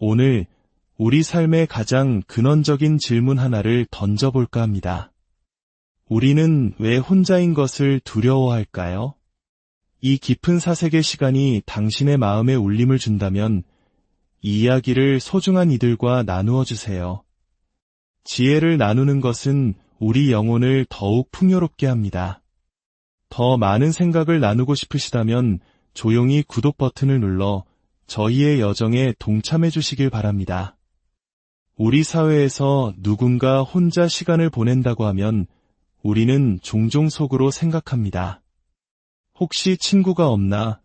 오늘 우리 삶의 가장 근원적인 질문 하나를 던져볼까 합니다. 우리는 왜 혼자인 것을 두려워할까요? 이 깊은 사색의 시간이 당신의 마음에 울림을 준다면 이 이야기를 소중한 이들과 나누어 주세요. 지혜를 나누는 것은 우리 영혼을 더욱 풍요롭게 합니다. 더 많은 생각을 나누고 싶으시다면 조용히 구독 버튼을 눌러 저희의 여정에 동참해 주시길 바랍니다. 우리 사회에서 누군가 혼자 시간을 보낸다고 하면 우리는 종종 속으로 생각합니다. 혹시 친구가 없나?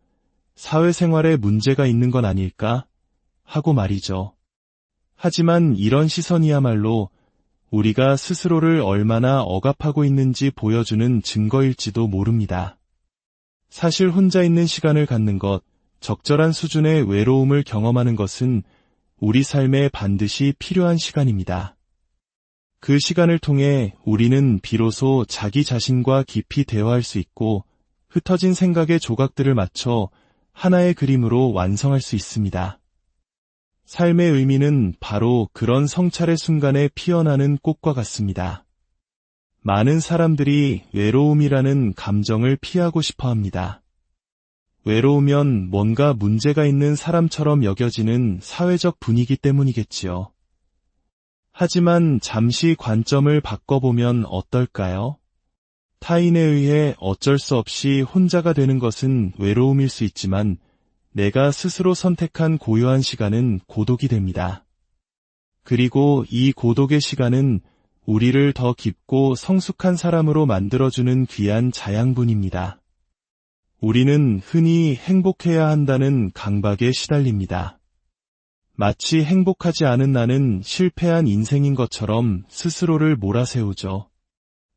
사회생활에 문제가 있는 건 아닐까? 하고 말이죠. 하지만 이런 시선이야말로 우리가 스스로를 얼마나 억압하고 있는지 보여주는 증거일지도 모릅니다. 사실 혼자 있는 시간을 갖는 것, 적절한 수준의 외로움을 경험하는 것은 우리 삶에 반드시 필요한 시간입니다. 그 시간을 통해 우리는 비로소 자기 자신과 깊이 대화할 수 있고 흩어진 생각의 조각들을 맞춰 하나의 그림으로 완성할 수 있습니다. 삶의 의미는 바로 그런 성찰의 순간에 피어나는 꽃과 같습니다. 많은 사람들이 외로움이라는 감정을 피하고 싶어 합니다. 외로우면 뭔가 문제가 있는 사람처럼 여겨지는 사회적 분위기 때문이겠지요. 하지만 잠시 관점을 바꿔보면 어떨까요? 타인에 의해 어쩔 수 없이 혼자가 되는 것은 외로움일 수 있지만 내가 스스로 선택한 고요한 시간은 고독이 됩니다. 그리고 이 고독의 시간은 우리를 더 깊고 성숙한 사람으로 만들어주는 귀한 자양분입니다. 우리는 흔히 행복해야 한다는 강박에 시달립니다. 마치 행복하지 않은 나는 실패한 인생인 것처럼 스스로를 몰아세우죠.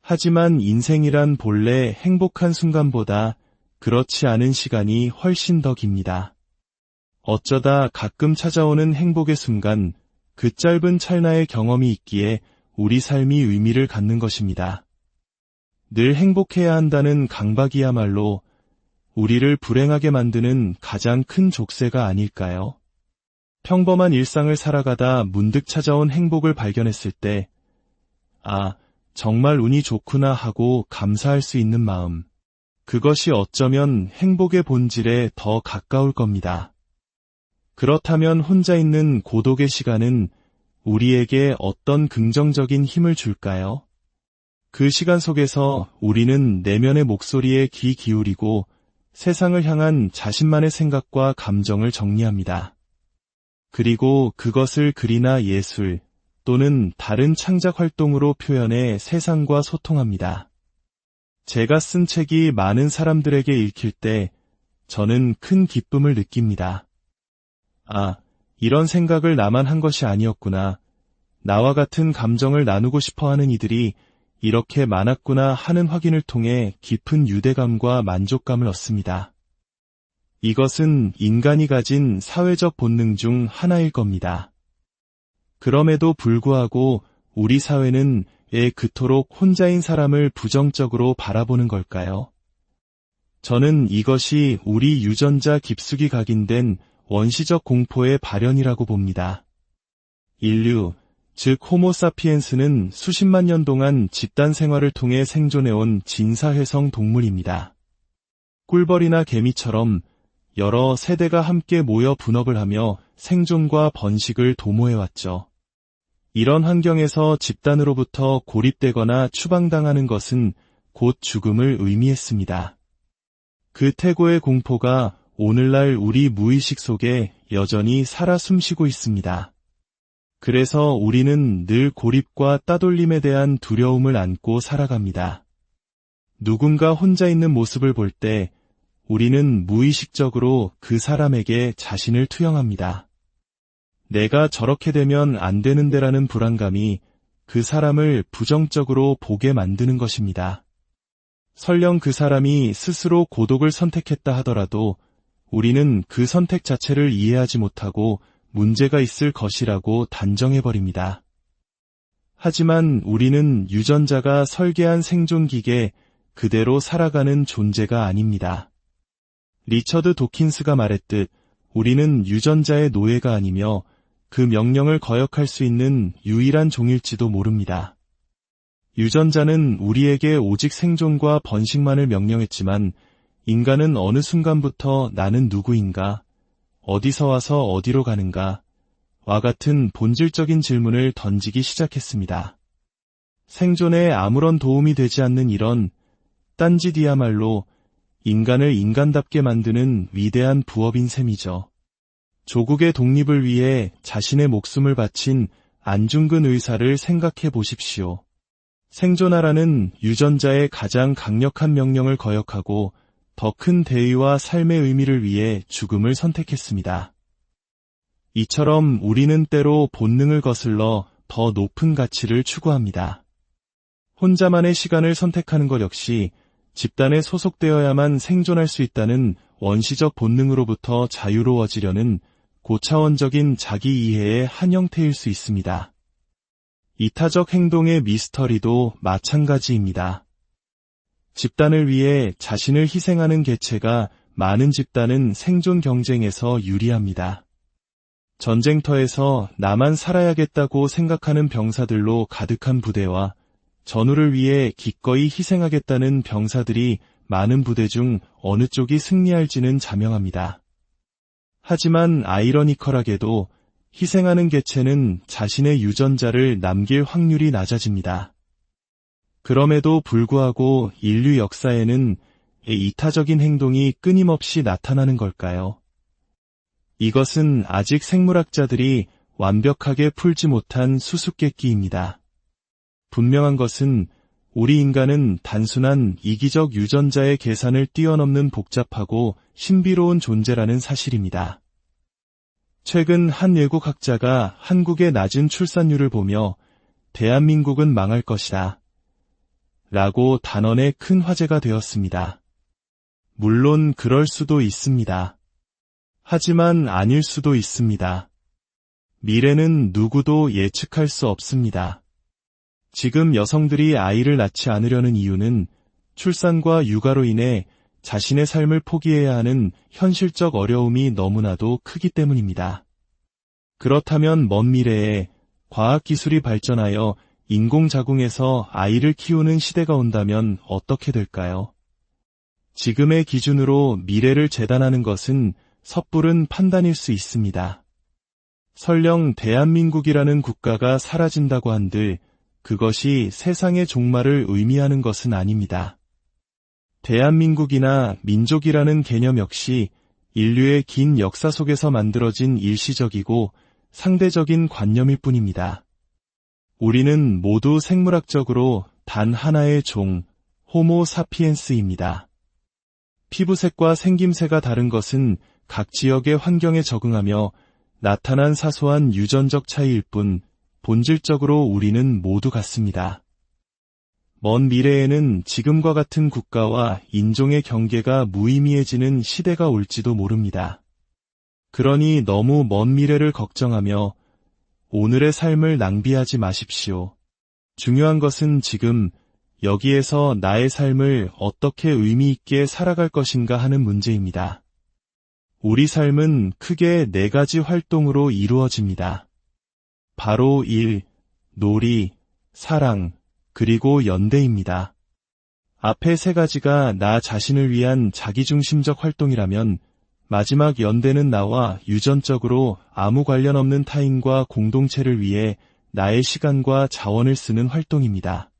하지만 인생이란 본래 행복한 순간보다 그렇지 않은 시간이 훨씬 더 깁니다. 어쩌다 가끔 찾아오는 행복의 순간, 그 짧은 찰나의 경험이 있기에 우리 삶이 의미를 갖는 것입니다. 늘 행복해야 한다는 강박이야말로 우리를 불행하게 만드는 가장 큰 족쇄가 아닐까요? 평범한 일상을 살아가다 문득 찾아온 행복을 발견했을 때, 정말 운이 좋구나 하고 감사할 수 있는 마음. 그것이 어쩌면 행복의 본질에 더 가까울 겁니다. 그렇다면 혼자 있는 고독의 시간은 우리에게 어떤 긍정적인 힘을 줄까요? 그 시간 속에서 우리는 내면의 목소리에 귀 기울이고 세상을 향한 자신만의 생각과 감정을 정리합니다. 그리고 그것을 글이나 예술 또는 다른 창작 활동으로 표현해 세상과 소통합니다. 제가 쓴 책이 많은 사람들에게 읽힐 때 저는 큰 기쁨을 느낍니다. 이런 생각을 나만 한 것이 아니었구나. 나와 같은 감정을 나누고 싶어하는 이들이 이렇게 많았구나 하는 확인을 통해 깊은 유대감과 만족감을 얻습니다. 이것은 인간이 가진 사회적 본능 중 하나일 겁니다. 그럼에도 불구하고 우리 사회는 왜 그토록 혼자인 사람을 부정적으로 바라보는 걸까요? 저는 이것이 우리 유전자 깊숙이 각인된 원시적 공포의 발현이라고 봅니다. 인류, 즉 호모사피엔스는 수십만 년 동안 집단 생활을 통해 생존해온 진사회성 동물입니다. 꿀벌이나 개미처럼 여러 세대가 함께 모여 분업을 하며 생존과 번식을 도모해왔죠. 이런 환경에서 집단으로부터 고립되거나 추방당하는 것은 곧 죽음을 의미했습니다. 그 태고의 공포가 오늘날 우리 무의식 속에 여전히 살아 숨쉬고 있습니다. 그래서 우리는 늘 고립과 따돌림에 대한 두려움을 안고 살아갑니다. 누군가 혼자 있는 모습을 볼 때 우리는 무의식적으로 그 사람에게 자신을 투영합니다. 내가 저렇게 되면 안 되는데라는 불안감이 그 사람을 부정적으로 보게 만드는 것입니다. 설령 그 사람이 스스로 고독을 선택했다 하더라도 우리는 그 선택 자체를 이해하지 못하고 문제가 있을 것이라고 단정해버립니다. 하지만 우리는 유전자가 설계한 생존기계 그대로 살아가는 존재가 아닙니다. 리처드 도킨스가 말했듯 우리는 유전자의 노예가 아니며 그 명령을 거역할 수 있는 유일한 종일지도 모릅니다. 유전자는 우리에게 오직 생존과 번식만을 명령했지만 인간은 어느 순간부터 나는 누구인가, 어디서 와서 어디로 가는가, 와 같은 본질적인 질문을 던지기 시작했습니다. 생존에 아무런 도움이 되지 않는 이런 딴짓이야말로 인간을 인간답게 만드는 위대한 부업인 셈이죠. 조국의 독립을 위해 자신의 목숨을 바친 안중근 의사를 생각해 보십시오. 생존하라는 유전자의 가장 강력한 명령을 거역하고 더 큰 대의와 삶의 의미를 위해 죽음을 선택했습니다. 이처럼 우리는 때로 본능을 거슬러 더 높은 가치를 추구합니다. 혼자만의 시간을 선택하는 것 역시 집단에 소속되어야만 생존할 수 있다는 원시적 본능으로부터 자유로워지려는 고차원적인 자기이해의 한 형태일 수 있습니다. 이타적 행동의 미스터리도 마찬가지입니다. 집단을 위해 자신을 희생하는 개체가 많은 집단은 생존 경쟁에서 유리합니다. 전쟁터에서 나만 살아야겠다고 생각하는 병사들로 가득한 부대와 전우를 위해 기꺼이 희생하겠다는 병사들이 많은 부대 중 어느 쪽이 승리할지는 자명합니다. 하지만 아이러니컬하게도 희생하는 개체는 자신의 유전자를 남길 확률이 낮아집니다. 그럼에도 불구하고 인류 역사에는 이타적인 행동이 끊임없이 나타나는 걸까요? 이것은 아직 생물학자들이 완벽하게 풀지 못한 수수께끼입니다. 분명한 것은 우리 인간은 단순한 이기적 유전자의 계산을 뛰어넘는 복잡하고 신비로운 존재라는 사실입니다. 최근 한 외국 학자가 한국의 낮은 출산율을 보며 대한민국은 망할 것이다 라고 단언해 큰 화제가 되었습니다. 물론 그럴 수도 있습니다. 하지만 아닐 수도 있습니다. 미래는 누구도 예측할 수 없습니다. 지금 여성들이 아이를 낳지 않으려는 이유는 출산과 육아로 인해 자신의 삶을 포기해야 하는 현실적 어려움이 너무나도 크기 때문입니다. 그렇다면 먼 미래에 과학기술이 발전하여 인공자궁에서 아이를 키우는 시대가 온다면 어떻게 될까요? 지금의 기준으로 미래를 재단하는 것은 섣부른 판단일 수 있습니다. 설령 대한민국이라는 국가가 사라진다고 한들 그것이 세상의 종말을 의미하는 것은 아닙니다. 대한민국이나 민족이라는 개념 역시 인류의 긴 역사 속에서 만들어진 일시적이고 상대적인 관념일 뿐입니다. 우리는 모두 생물학적으로 단 하나의 종, 호모 사피엔스입니다. 피부색과 생김새가 다른 것은 각 지역의 환경에 적응하며 나타난 사소한 유전적 차이일 뿐 본질적으로 우리는 모두 같습니다. 먼 미래에는 지금과 같은 국가와 인종의 경계가 무의미해지는 시대가 올지도 모릅니다. 그러니 너무 먼 미래를 걱정하며 오늘의 삶을 낭비하지 마십시오. 중요한 것은 지금 여기에서 나의 삶을 어떻게 의미 있게 살아갈 것인가 하는 문제입니다. 우리 삶은 크게 4가지 활동으로 이루어집니다. 바로 일, 놀이, 사랑, 그리고 연대입니다. 앞에 3가지가 나 자신을 위한 자기중심적 활동이라면 마지막 연대는 나와 유전적으로 아무 관련 없는 타인과 공동체를 위해 나의 시간과 자원을 쓰는 활동입니다.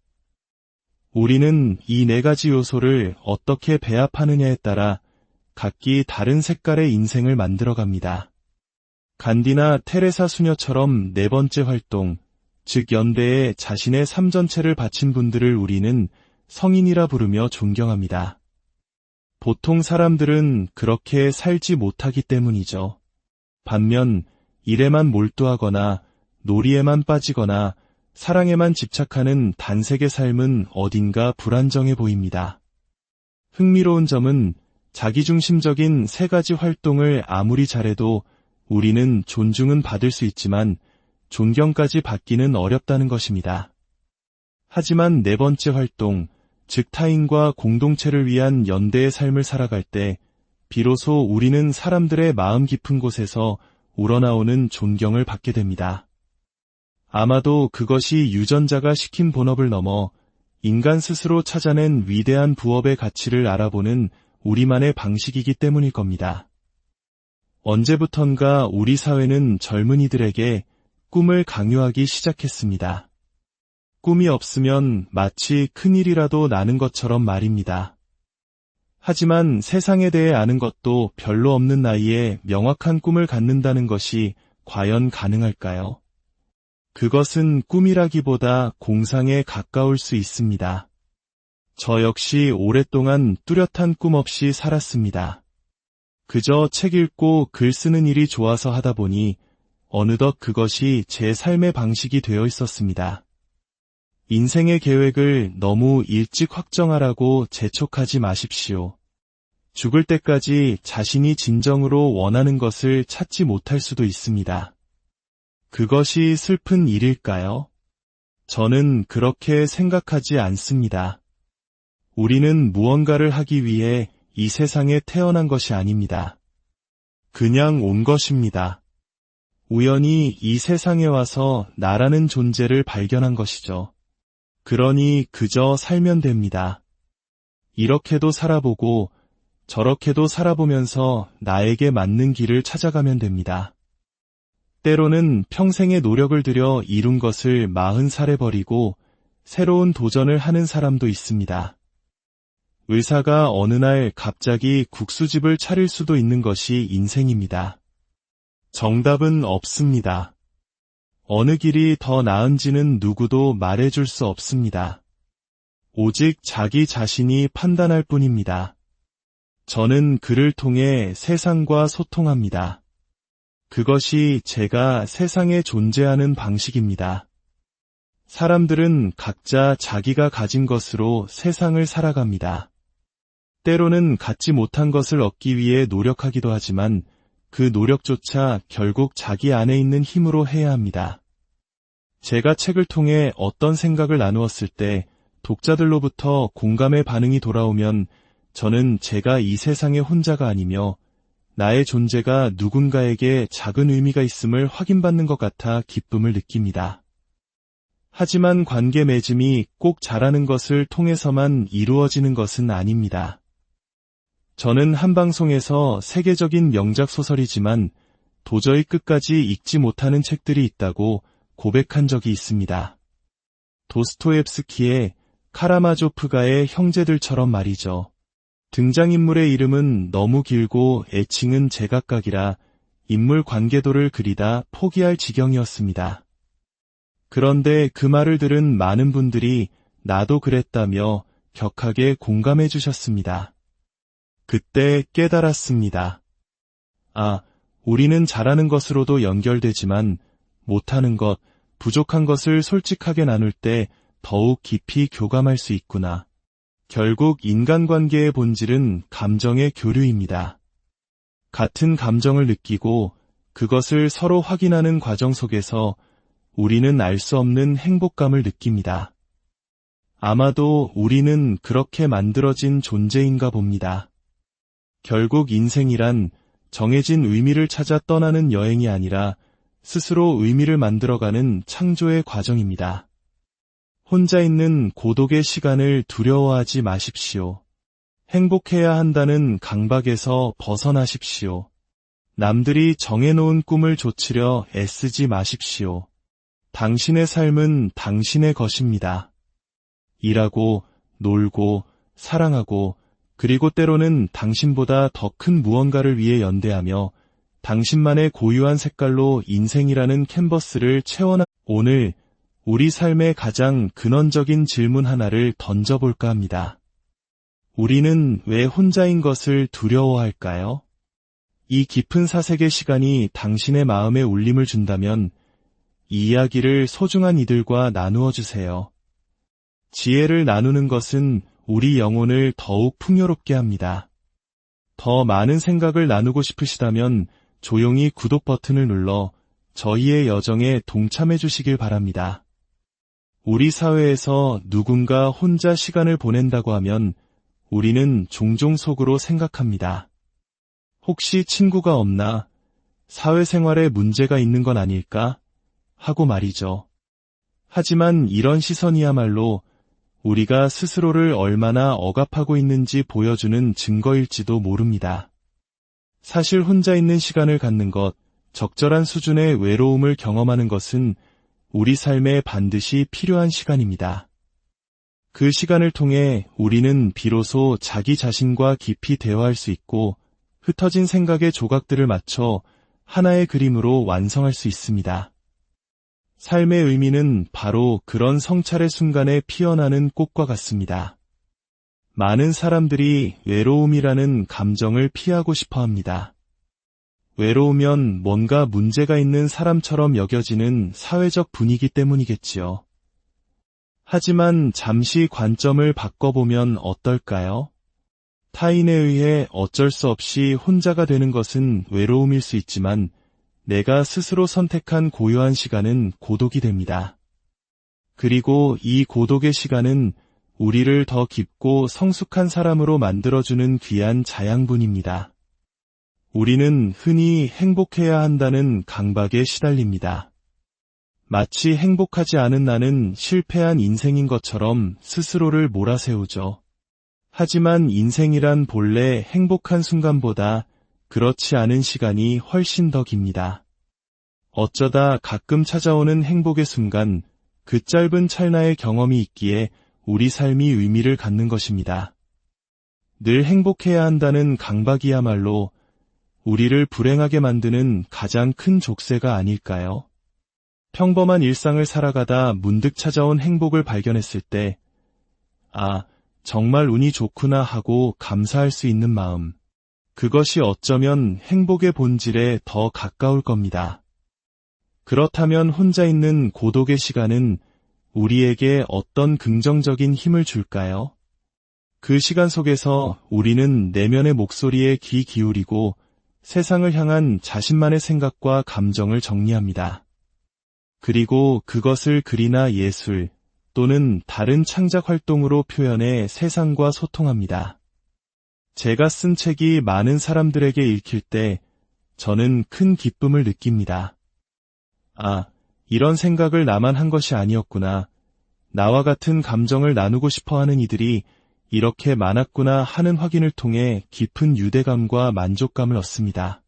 우리는 이 4가지 요소를 어떻게 배합하느냐에 따라 각기 다른 색깔의 인생을 만들어갑니다. 간디나 테레사 수녀처럼 4번째 활동, 즉 연대에 자신의 삶 전체를 바친 분들을 우리는 성인이라 부르며 존경합니다. 보통 사람들은 그렇게 살지 못하기 때문이죠. 반면 일에만 몰두하거나 놀이에만 빠지거나 사랑에만 집착하는 단색의 삶은 어딘가 불안정해 보입니다. 흥미로운 점은 자기중심적인 3가지 활동을 아무리 잘해도 우리는 존중은 받을 수 있지만 존경까지 받기는 어렵다는 것입니다. 하지만 4번째 활동, 즉 타인과 공동체를 위한 연대의 삶을 살아갈 때 비로소 우리는 사람들의 마음 깊은 곳에서 우러나오는 존경을 받게 됩니다. 아마도 그것이 유전자가 시킨 본업을 넘어 인간 스스로 찾아낸 위대한 부업의 가치를 알아보는 우리만의 방식이기 때문일 겁니다. 언제부턴가 우리 사회는 젊은이들에게 꿈을 강요하기 시작했습니다. 꿈이 없으면 마치 큰일이라도 나는 것처럼 말입니다. 하지만 세상에 대해 아는 것도 별로 없는 나이에 명확한 꿈을 갖는다는 것이 과연 가능할까요? 그것은 꿈이라기보다 공상에 가까울 수 있습니다. 저 역시 오랫동안 뚜렷한 꿈 없이 살았습니다. 그저 책 읽고 글 쓰는 일이 좋아서 하다 보니 어느덧 그것이 제 삶의 방식이 되어 있었습니다. 인생의 계획을 너무 일찍 확정하라고 재촉하지 마십시오. 죽을 때까지 자신이 진정으로 원하는 것을 찾지 못할 수도 있습니다. 그것이 슬픈 일일까요? 저는 그렇게 생각하지 않습니다. 우리는 무언가를 하기 위해 이 세상에 태어난 것이 아닙니다. 그냥 온 것입니다. 우연히 이 세상에 와서 나라는 존재를 발견한 것이죠. 그러니 그저 살면 됩니다. 이렇게도 살아보고 저렇게도 살아보면서 나에게 맞는 길을 찾아가면 됩니다. 때로는 평생의 노력을 들여 이룬 것을 40살에 버리고 새로운 도전을 하는 사람도 있습니다. 의사가 어느 날 갑자기 국수집을 차릴 수도 있는 것이 인생입니다. 정답은 없습니다. 어느 길이 더 나은지는 누구도 말해줄 수 없습니다. 오직 자기 자신이 판단할 뿐입니다. 저는 글을 통해 세상과 소통합니다. 그것이 제가 세상에 존재하는 방식입니다. 사람들은 각자 자기가 가진 것으로 세상을 살아갑니다. 때로는 갖지 못한 것을 얻기 위해 노력하기도 하지만 그 노력조차 결국 자기 안에 있는 힘으로 해야 합니다. 제가 책을 통해 어떤 생각을 나누었을 때 독자들로부터 공감의 반응이 돌아오면 저는 제가 이 세상의 혼자가 아니며 나의 존재가 누군가에게 작은 의미가 있음을 확인받는 것 같아 기쁨을 느낍니다. 하지만 관계 맺음이 꼭 잘하는 것을 통해서만 이루어지는 것은 아닙니다. 저는 한 방송에서 세계적인 명작 소설이지만 도저히 끝까지 읽지 못하는 책들이 있다고 고백한 적이 있습니다. 도스토옙스키의 카라마조프가의 형제들처럼 말이죠. 등장인물의 이름은 너무 길고 애칭은 제각각이라 인물 관계도를 그리다 포기할 지경이었습니다. 그런데 그 말을 들은 많은 분들이 나도 그랬다며 격하게 공감해 주셨습니다. 그때 깨달았습니다. 아, 우리는 잘하는 것으로도 연결되지만 못하는 것, 부족한 것을 솔직하게 나눌 때 더욱 깊이 교감할 수 있구나. 결국 인간관계의 본질은 감정의 교류입니다. 같은 감정을 느끼고 그것을 서로 확인하는 과정 속에서 우리는 알 수 없는 행복감을 느낍니다. 아마도 우리는 그렇게 만들어진 존재인가 봅니다. 결국 인생이란 정해진 의미를 찾아 떠나는 여행이 아니라 스스로 의미를 만들어가는 창조의 과정입니다. 혼자 있는 고독의 시간을 두려워하지 마십시오. 행복해야 한다는 강박에서 벗어나십시오. 남들이 정해놓은 꿈을 좇으려 애쓰지 마십시오. 당신의 삶은 당신의 것입니다. 일하고, 놀고, 사랑하고, 그리고 때로는 당신보다 더 큰 무언가를 위해 연대하며 당신만의 고유한 색깔로 인생이라는 캔버스를 채워나. 오늘 우리 삶의 가장 근원적인 질문 하나를 던져볼까 합니다. 우리는 왜 혼자인 것을 두려워할까요? 이 깊은 사색의 시간이 당신의 마음에 울림을 준다면 이 이야기를 소중한 이들과 나누어 주세요. 지혜를 나누는 것은 우리 영혼을 더욱 풍요롭게 합니다. 더 많은 생각을 나누고 싶으시다면 조용히 구독 버튼을 눌러 저희의 여정에 동참해 주시길 바랍니다. 우리 사회에서 누군가 혼자 시간을 보낸다고 하면 우리는 종종 속으로 생각합니다. 혹시 친구가 없나? 사회생활에 문제가 있는 건 아닐까? 하고 말이죠. 하지만 이런 시선이야말로 우리가 스스로를 얼마나 억압하고 있는지 보여주는 증거일지도 모릅니다. 사실 혼자 있는 시간을 갖는 것, 적절한 수준의 외로움을 경험하는 것은 우리 삶에 반드시 필요한 시간입니다. 그 시간을 통해 우리는 비로소 자기 자신과 깊이 대화할 수 있고 흩어진 생각의 조각들을 맞춰 하나의 그림으로 완성할 수 있습니다. 삶의 의미는 바로 그런 성찰의 순간에 피어나는 꽃과 같습니다. 많은 사람들이 외로움이라는 감정을 피하고 싶어 합니다. 외로우면 뭔가 문제가 있는 사람처럼 여겨지는 사회적 분위기 때문이겠지요. 하지만 잠시 관점을 바꿔보면 어떨까요? 타인에 의해 어쩔 수 없이 혼자가 되는 것은 외로움일 수 있지만 내가 스스로 선택한 고요한 시간은 고독이 됩니다. 그리고 이 고독의 시간은 우리를 더 깊고 성숙한 사람으로 만들어주는 귀한 자양분입니다. 우리는 흔히 행복해야 한다는 강박에 시달립니다. 마치 행복하지 않은 나는 실패한 인생인 것처럼 스스로를 몰아세우죠. 하지만 인생이란 본래 행복한 순간보다 그렇지 않은 시간이 훨씬 더 깁니다. 어쩌다 가끔 찾아오는 행복의 순간, 그 짧은 찰나의 경험이 있기에 우리 삶이 의미를 갖는 것입니다. 늘 행복해야 한다는 강박이야말로 우리를 불행하게 만드는 가장 큰 족쇄가 아닐까요? 평범한 일상을 살아가다 문득 찾아온 행복을 발견했을 때, 아, 정말 운이 좋구나 하고 감사할 수 있는 마음. 그것이 어쩌면 행복의 본질에 더 가까울 겁니다. 그렇다면 혼자 있는 고독의 시간은 우리에게 어떤 긍정적인 힘을 줄까요? 그 시간 속에서 우리는 내면의 목소리에 귀 기울이고 세상을 향한 자신만의 생각과 감정을 정리합니다. 그리고 그것을 글이나 예술 또는 다른 창작 활동으로 표현해 세상과 소통합니다. 제가 쓴 책이 많은 사람들에게 읽힐 때 저는 큰 기쁨을 느낍니다. 아, 이런 생각을 나만 한 것이 아니었구나. 나와 같은 감정을 나누고 싶어하는 이들이 이렇게 많았구나 하는 확인을 통해 깊은 유대감과 만족감을 얻습니다.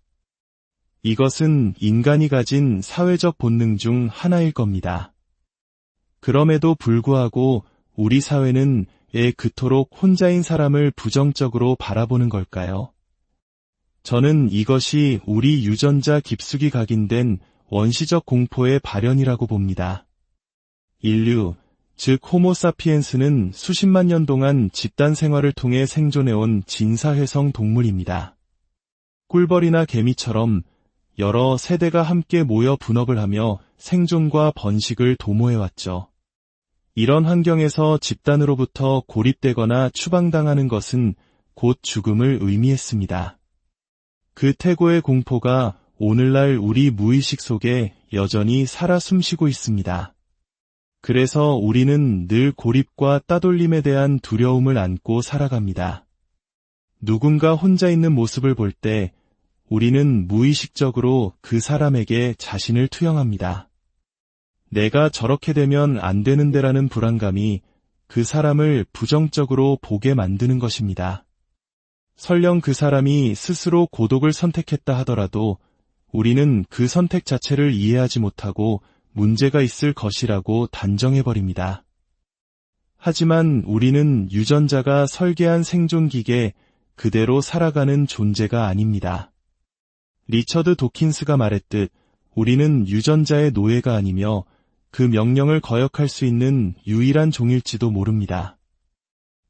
이것은 인간이 가진 사회적 본능 중 하나일 겁니다. 그럼에도 불구하고 우리 사회는 왜 그토록 혼자인 사람을 부정적으로 바라보는 걸까요? 저는 이것이 우리 유전자 깊숙이 각인된 원시적 공포의 발현이라고 봅니다. 인류, 즉 호모사피엔스는 수십만 년 동안 집단 생활을 통해 생존해온 진사회성 동물입니다. 꿀벌이나 개미처럼 여러 세대가 함께 모여 분업을 하며 생존과 번식을 도모해왔죠. 이런 환경에서 집단으로부터 고립되거나 추방당하는 것은 곧 죽음을 의미했습니다. 그 태고의 공포가 오늘날 우리 무의식 속에 여전히 살아 숨쉬고 있습니다. 그래서 우리는 늘 고립과 따돌림에 대한 두려움을 안고 살아갑니다. 누군가 혼자 있는 모습을 볼 때 우리는 무의식적으로 그 사람에게 자신을 투영합니다. 내가 저렇게 되면 안 되는데라는 불안감이 그 사람을 부정적으로 보게 만드는 것입니다. 설령 그 사람이 스스로 고독을 선택했다 하더라도 우리는 그 선택 자체를 이해하지 못하고 문제가 있을 것이라고 단정해버립니다. 하지만 우리는 유전자가 설계한 생존기계 그대로 살아가는 존재가 아닙니다. 리처드 도킨스가 말했듯 우리는 유전자의 노예가 아니며 그 명령을 거역할 수 있는 유일한 종일지도 모릅니다.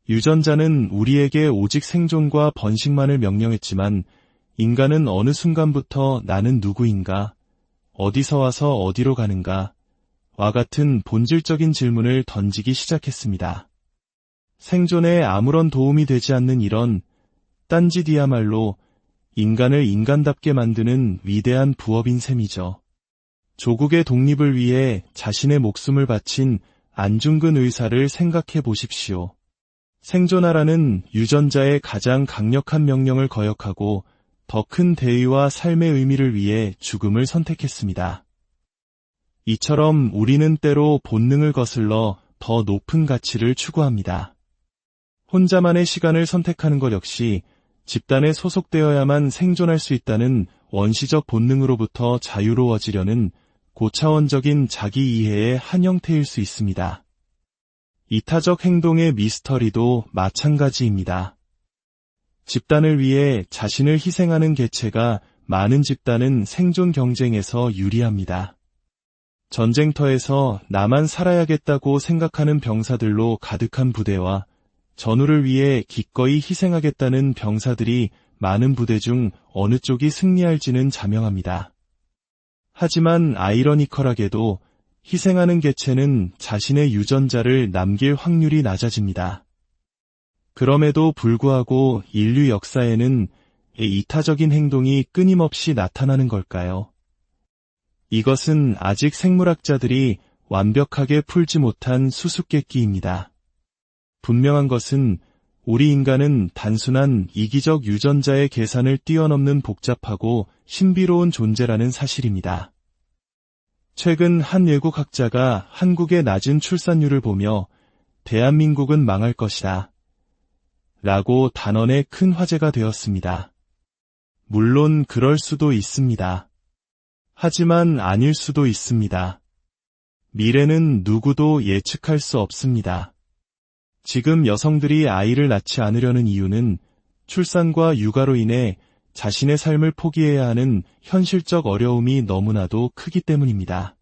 유전자는 우리에게 오직 생존과 번식만을 명령했지만 인간은 어느 순간부터 나는 누구인가, 어디서 와서 어디로 가는가, 와 같은 본질적인 질문을 던지기 시작했습니다. 생존에 아무런 도움이 되지 않는 이런 딴짓이야말로 인간을 인간답게 만드는 위대한 부업인 셈이죠. 조국의 독립을 위해 자신의 목숨을 바친 안중근 의사를 생각해 보십시오. 생존하라는 유전자의 가장 강력한 명령을 거역하고 더 큰 대의와 삶의 의미를 위해 죽음을 선택했습니다. 이처럼 우리는 때로 본능을 거슬러 더 높은 가치를 추구합니다. 혼자만의 시간을 선택하는 것 역시 집단에 소속되어야만 생존할 수 있다는 원시적 본능으로부터 자유로워지려는 고차원적인 자기 이해의 한 형태일 수 있습니다. 이타적 행동의 미스터리도 마찬가지입니다. 집단을 위해 자신을 희생하는 개체가 많은 집단은 생존 경쟁에서 유리합니다. 전쟁터에서 나만 살아야겠다고 생각하는 병사들로 가득한 부대와 전우를 위해 기꺼이 희생하겠다는 병사들이 많은 부대 중 어느 쪽이 승리할지는 자명합니다. 하지만 아이러니컬하게도 희생하는 개체는 자신의 유전자를 남길 확률이 낮아집니다. 그럼에도 불구하고 인류 역사에는 이타적인 행동이 끊임없이 나타나는 걸까요? 이것은 아직 생물학자들이 완벽하게 풀지 못한 수수께끼입니다. 분명한 것은 우리 인간은 단순한 이기적 유전자의 계산을 뛰어넘는 복잡하고 신비로운 존재라는 사실입니다. 최근 한 외국 학자가 한국의 낮은 출산율을 보며 대한민국은 망할 것이다 라고 단언해 큰 화제가 되었습니다. 물론 그럴 수도 있습니다. 하지만 아닐 수도 있습니다. 미래는 누구도 예측할 수 없습니다. 지금 여성들이 아이를 낳지 않으려는 이유는 출산과 육아로 인해 자신의 삶을 포기해야 하는 현실적 어려움이 너무나도 크기 때문입니다.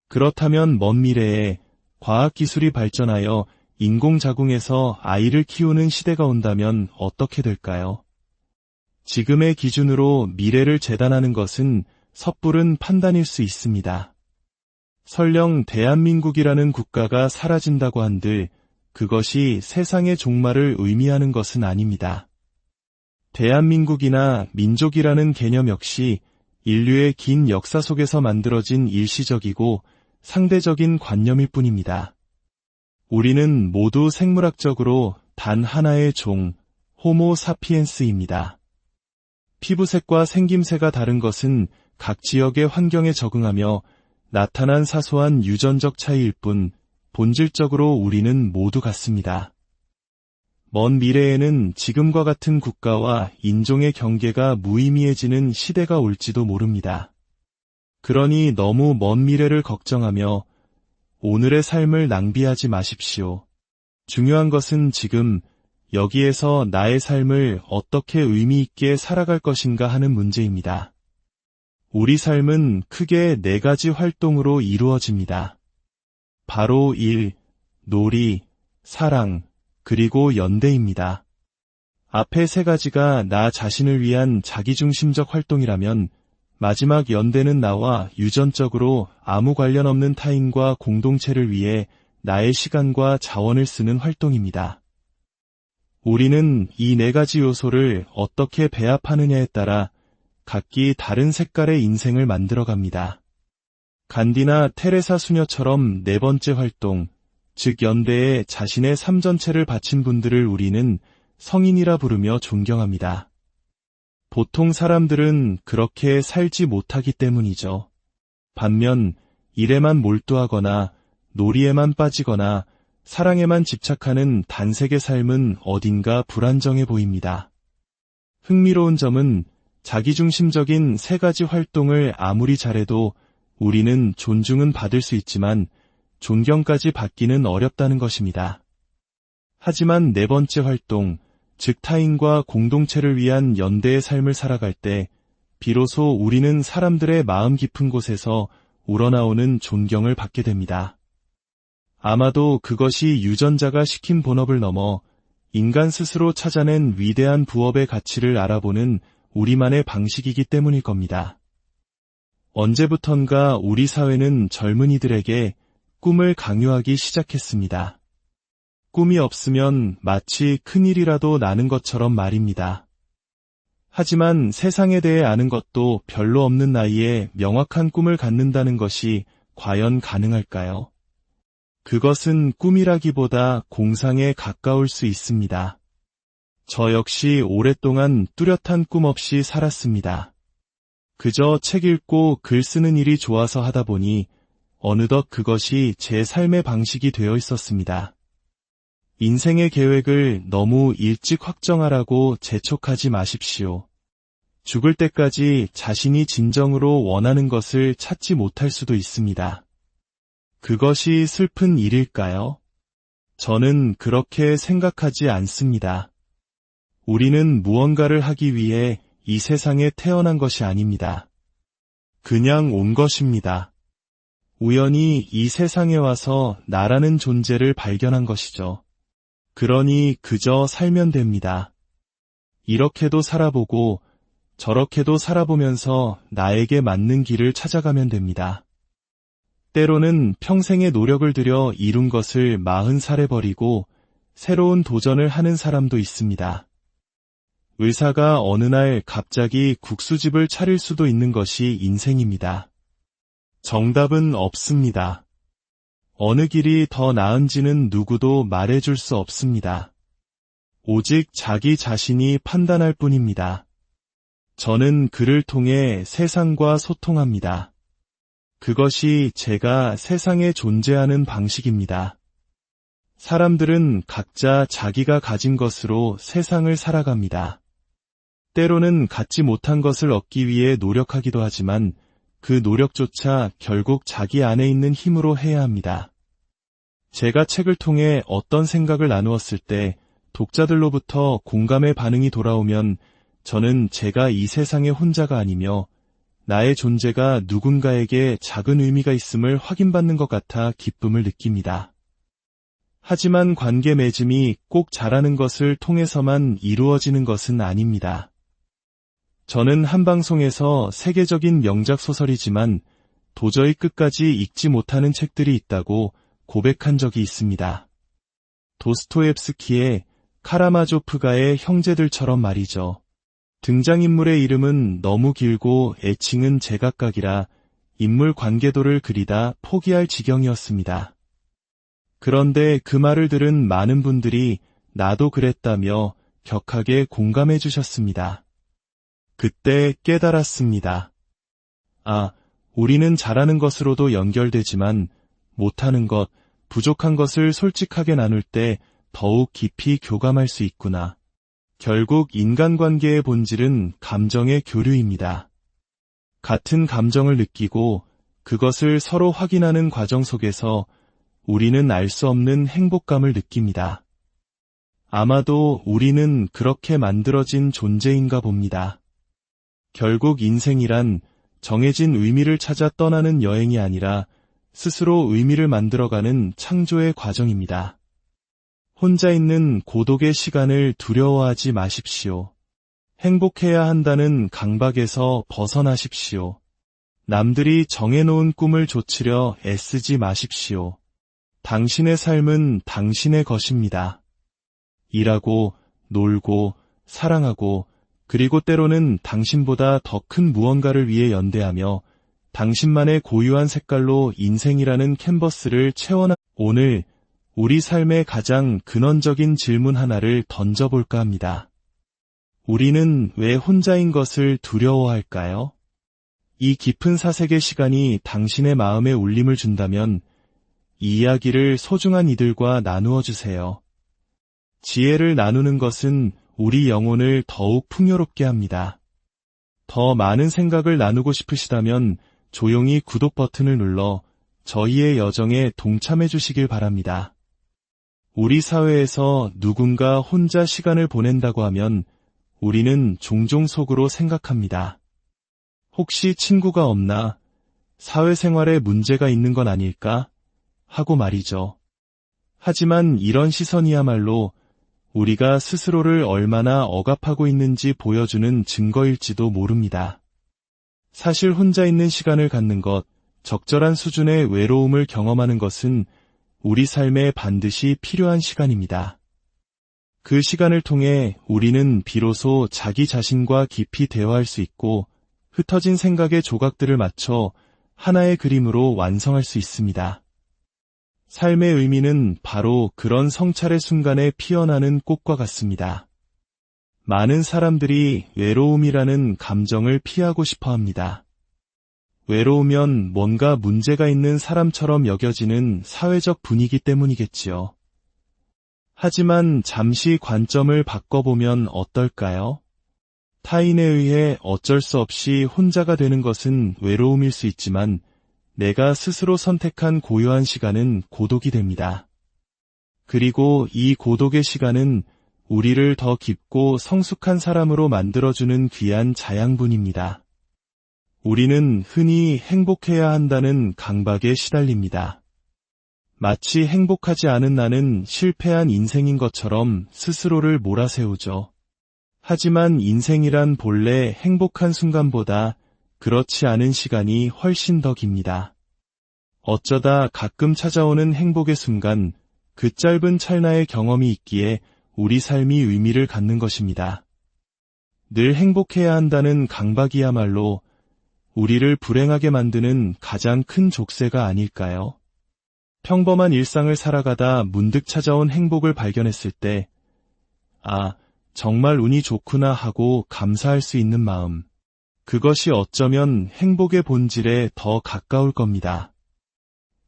그렇다면 먼 미래에 과학기술이 발전하여 인공자궁에서 아이를 키우는 시대가 온다면 어떻게 될까요? 지금의 기준으로 미래를 재단하는 것은 섣부른 판단일 수 있습니다. 설령 대한민국이라는 국가가 사라진다고 한들 그것이 세상의 종말을 의미하는 것은 아닙니다. 대한민국이나 민족이라는 개념 역시 인류의 긴 역사 속에서 만들어진 일시적이고 상대적인 관념일 뿐입니다. 우리는 모두 생물학적으로 단 하나의 종, 호모 사피엔스입니다. 피부색과 생김새가 다른 것은 각 지역의 환경에 적응하며 나타난 사소한 유전적 차이일 뿐 본질적으로 우리는 모두 같습니다. 먼 미래에는 지금과 같은 국가와 인종의 경계가 무의미해지는 시대가 올지도 모릅니다. 그러니 너무 먼 미래를 걱정하며 오늘의 삶을 낭비하지 마십시오. 중요한 것은 지금 여기에서 나의 삶을 어떻게 의미 있게 살아갈 것인가 하는 문제입니다. 우리 삶은 크게 4가지 활동으로 이루어집니다. 바로 일, 놀이, 사랑, 그리고 연대입니다. 앞에 3가지가 나 자신을 위한 자기중심적 활동이라면 마지막 연대는 나와 유전적으로 아무 관련 없는 타인과 공동체를 위해 나의 시간과 자원을 쓰는 활동입니다. 우리는 이 4가지 요소를 어떻게 배합하느냐에 따라 각기 다른 색깔의 인생을 만들어갑니다. 간디나 테레사 수녀처럼 4번째 활동, 즉 연대에 자신의 삶 전체를 바친 분들을 우리는 성인이라 부르며 존경합니다. 보통 사람들은 그렇게 살지 못하기 때문이죠. 반면 일에만 몰두하거나 놀이에만 빠지거나 사랑에만 집착하는 단색의 삶은 어딘가 불안정해 보입니다. 흥미로운 점은 자기중심적인 3가지 활동을 아무리 잘해도 우리는 존중은 받을 수 있지만 존경까지 받기는 어렵다는 것입니다. 하지만 4번째 활동, 즉 타인과 공동체를 위한 연대의 삶을 살아갈 때 비로소 우리는 사람들의 마음 깊은 곳에서 우러나오는 존경을 받게 됩니다. 아마도 그것이 유전자가 시킨 본업을 넘어 인간 스스로 찾아낸 위대한 부업의 가치를 알아보는 우리만의 방식이기 때문일 겁니다. 언제부턴가 우리 사회는 젊은이들에게 꿈을 강요하기 시작했습니다. 꿈이 없으면 마치 큰일이라도 나는 것처럼 말입니다. 하지만 세상에 대해 아는 것도 별로 없는 나이에 명확한 꿈을 갖는다는 것이 과연 가능할까요? 그것은 꿈이라기보다 공상에 가까울 수 있습니다. 저 역시 오랫동안 뚜렷한 꿈 없이 살았습니다. 그저 책 읽고 글 쓰는 일이 좋아서 하다 보니 어느덧 그것이 제 삶의 방식이 되어 있었습니다. 인생의 계획을 너무 일찍 확정하라고 재촉하지 마십시오. 죽을 때까지 자신이 진정으로 원하는 것을 찾지 못할 수도 있습니다. 그것이 슬픈 일일까요? 저는 그렇게 생각하지 않습니다. 우리는 무언가를 하기 위해 이 세상에 태어난 것이 아닙니다. 그냥 온 것입니다. 우연히 이 세상에 와서 나라는 존재를 발견한 것이죠. 그러니 그저 살면 됩니다. 이렇게도 살아보고 저렇게도 살아보면서 나에게 맞는 길을 찾아가면 됩니다. 때로는 평생의 노력을 들여 이룬 것을 40살에 버리고 새로운 도전을 하는 사람도 있습니다. 의사가 어느 날 갑자기 국수집을 차릴 수도 있는 것이 인생입니다. 정답은 없습니다. 어느 길이 더 나은지는 누구도 말해줄 수 없습니다. 오직 자기 자신이 판단할 뿐입니다. 저는 글을 통해 세상과 소통합니다. 그것이 제가 세상에 존재하는 방식입니다. 사람들은 각자 자기가 가진 것으로 세상을 살아갑니다. 때로는 갖지 못한 것을 얻기 위해 노력하기도 하지만 그 노력조차 결국 자기 안에 있는 힘으로 해야 합니다. 제가 책을 통해 어떤 생각을 나누었을 때 독자들로부터 공감의 반응이 돌아오면 저는 제가 이 세상의 혼자가 아니며 나의 존재가 누군가에게 작은 의미가 있음을 확인받는 것 같아 기쁨을 느낍니다. 하지만 관계 맺음이 꼭 잘하는 것을 통해서만 이루어지는 것은 아닙니다. 저는 한 방송에서 세계적인 명작 소설이지만 도저히 끝까지 읽지 못하는 책들이 있다고 고백한 적이 있습니다. 도스토옙스키의 카라마조프가의 형제들처럼 말이죠. 등장인물의 이름은 너무 길고 애칭은 제각각이라 인물 관계도를 그리다 포기할 지경이었습니다. 그런데 그 말을 들은 많은 분들이 나도 그랬다며 격하게 공감해 주셨습니다. 그때 깨달았습니다. 아, 우리는 잘하는 것으로도 연결되지만 못하는 것, 부족한 것을 솔직하게 나눌 때 더욱 깊이 교감할 수 있구나. 결국 인간관계의 본질은 감정의 교류입니다. 같은 감정을 느끼고 그것을 서로 확인하는 과정 속에서 우리는 알 수 없는 행복감을 느낍니다. 아마도 우리는 그렇게 만들어진 존재인가 봅니다. 결국 인생이란 정해진 의미를 찾아 떠나는 여행이 아니라 스스로 의미를 만들어가는 창조의 과정입니다. 혼자 있는 고독의 시간을 두려워하지 마십시오. 행복해야 한다는 강박에서 벗어나십시오. 남들이 정해놓은 꿈을 좇으려 애쓰지 마십시오. 당신의 삶은 당신의 것입니다. 일하고, 놀고, 사랑하고, 그리고 때로는 당신보다 더 큰 무언가를 위해 연대하며 당신만의 고유한 색깔로 인생이라는 캔버스를 채워나. 오늘 우리 삶의 가장 근원적인 질문 하나를 던져볼까 합니다. 우리는 왜 혼자인 것을 두려워할까요? 이 깊은 사색의 시간이 당신의 마음에 울림을 준다면 이 이야기를 소중한 이들과 나누어 주세요. 지혜를 나누는 것은 우리 영혼을 더욱 풍요롭게 합니다. 더 많은 생각을 나누고 싶으시다면 조용히 구독 버튼을 눌러 저희의 여정에 동참해 주시길 바랍니다. 우리 사회에서 누군가 혼자 시간을 보낸다고 하면 우리는 종종 속으로 생각합니다. 혹시 친구가 없나? 사회생활에 문제가 있는 건 아닐까? 하고 말이죠. 하지만 이런 시선이야말로 우리가 스스로를 얼마나 억압하고 있는지 보여주는 증거일지도 모릅니다. 사실 혼자 있는 시간을 갖는 것, 적절한 수준의 외로움을 경험하는 것은 우리 삶에 반드시 필요한 시간입니다. 그 시간을 통해 우리는 비로소 자기 자신과 깊이 대화할 수 있고 흩어진 생각의 조각들을 맞춰 하나의 그림으로 완성할 수 있습니다. 삶의 의미는 바로 그런 성찰의 순간에 피어나는 꽃과 같습니다. 많은 사람들이 외로움이라는 감정을 피하고 싶어 합니다. 외로우면 뭔가 문제가 있는 사람처럼 여겨지는 사회적 분위기 때문이겠지요. 하지만 잠시 관점을 바꿔보면 어떨까요? 타인에 의해 어쩔 수 없이 혼자가 되는 것은 외로움일 수 있지만 내가 스스로 선택한 고요한 시간은 고독이 됩니다. 그리고 이 고독의 시간은 우리를 더 깊고 성숙한 사람으로 만들어주는 귀한 자양분입니다. 우리는 흔히 행복해야 한다는 강박에 시달립니다. 마치 행복하지 않은 나는 실패한 인생인 것처럼 스스로를 몰아세우죠. 하지만 인생이란 본래 행복한 순간보다 그렇지 않은 시간이 훨씬 더 깁니다. 어쩌다 가끔 찾아오는 행복의 순간, 그 짧은 찰나의 경험이 있기에 우리 삶이 의미를 갖는 것입니다. 늘 행복해야 한다는 강박이야말로 우리를 불행하게 만드는 가장 큰 족쇄가 아닐까요? 평범한 일상을 살아가다 문득 찾아온 행복을 발견했을 때, 아, 정말 운이 좋구나 하고 감사할 수 있는 마음. 그것이 어쩌면 행복의 본질에 더 가까울 겁니다.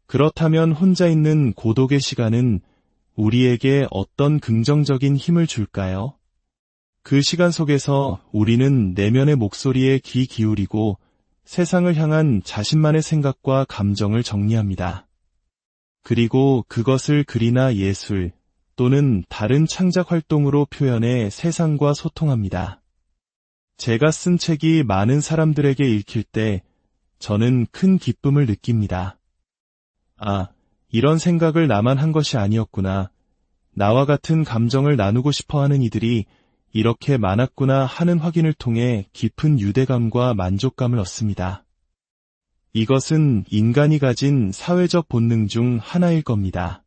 그렇다면 혼자 있는 고독의 시간은 우리에게 어떤 긍정적인 힘을 줄까요? 그 시간 속에서 우리는 내면의 목소리에 귀 기울이고 세상을 향한 자신만의 생각과 감정을 정리합니다. 그리고 그것을 글이나 예술 또는 다른 창작 활동으로 표현해 세상과 소통합니다. 제가 쓴 책이 많은 사람들에게 읽힐 때 저는 큰 기쁨을 느낍니다. 아, 이런 생각을 나만 한 것이 아니었구나. 나와 같은 감정을 나누고 싶어하는 이들이 이렇게 많았구나 하는 확인을 통해 깊은 유대감과 만족감을 얻습니다. 이것은 인간이 가진 사회적 본능 중 하나일 겁니다.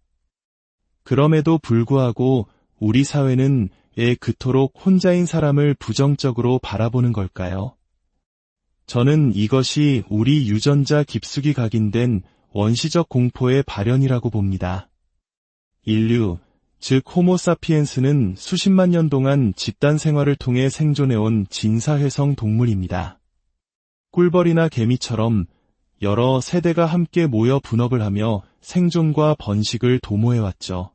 그럼에도 불구하고 우리 사회는 왜 그토록 혼자인 사람을 부정적으로 바라보는 걸까요? 저는 이것이 우리 유전자 깊숙이 각인된 원시적 공포의 발현이라고 봅니다. 인류, 즉 호모사피엔스는 수십만 년 동안 집단 생활을 통해 생존해온 진사회성 동물입니다. 꿀벌이나 개미처럼 여러 세대가 함께 모여 분업을 하며 생존과 번식을 도모해왔죠.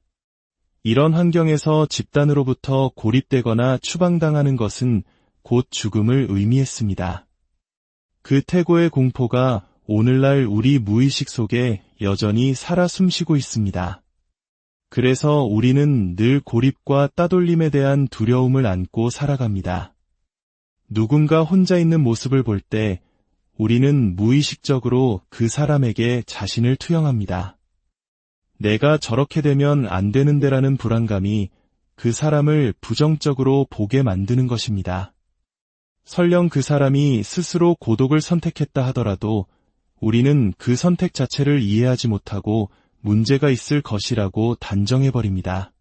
이런 환경에서 집단으로부터 고립되거나 추방당하는 것은 곧 죽음을 의미했습니다. 그 태고의 공포가 오늘날 우리 무의식 속에 여전히 살아 숨쉬고 있습니다. 그래서 우리는 늘 고립과 따돌림에 대한 두려움을 안고 살아갑니다. 누군가 혼자 있는 모습을 볼 때 우리는 무의식적으로 그 사람에게 자신을 투영합니다. 내가 저렇게 되면 안 되는데라는 불안감이 그 사람을 부정적으로 보게 만드는 것입니다. 설령 그 사람이 스스로 고독을 선택했다 하더라도 우리는 그 선택 자체를 이해하지 못하고 문제가 있을 것이라고 단정해버립니다.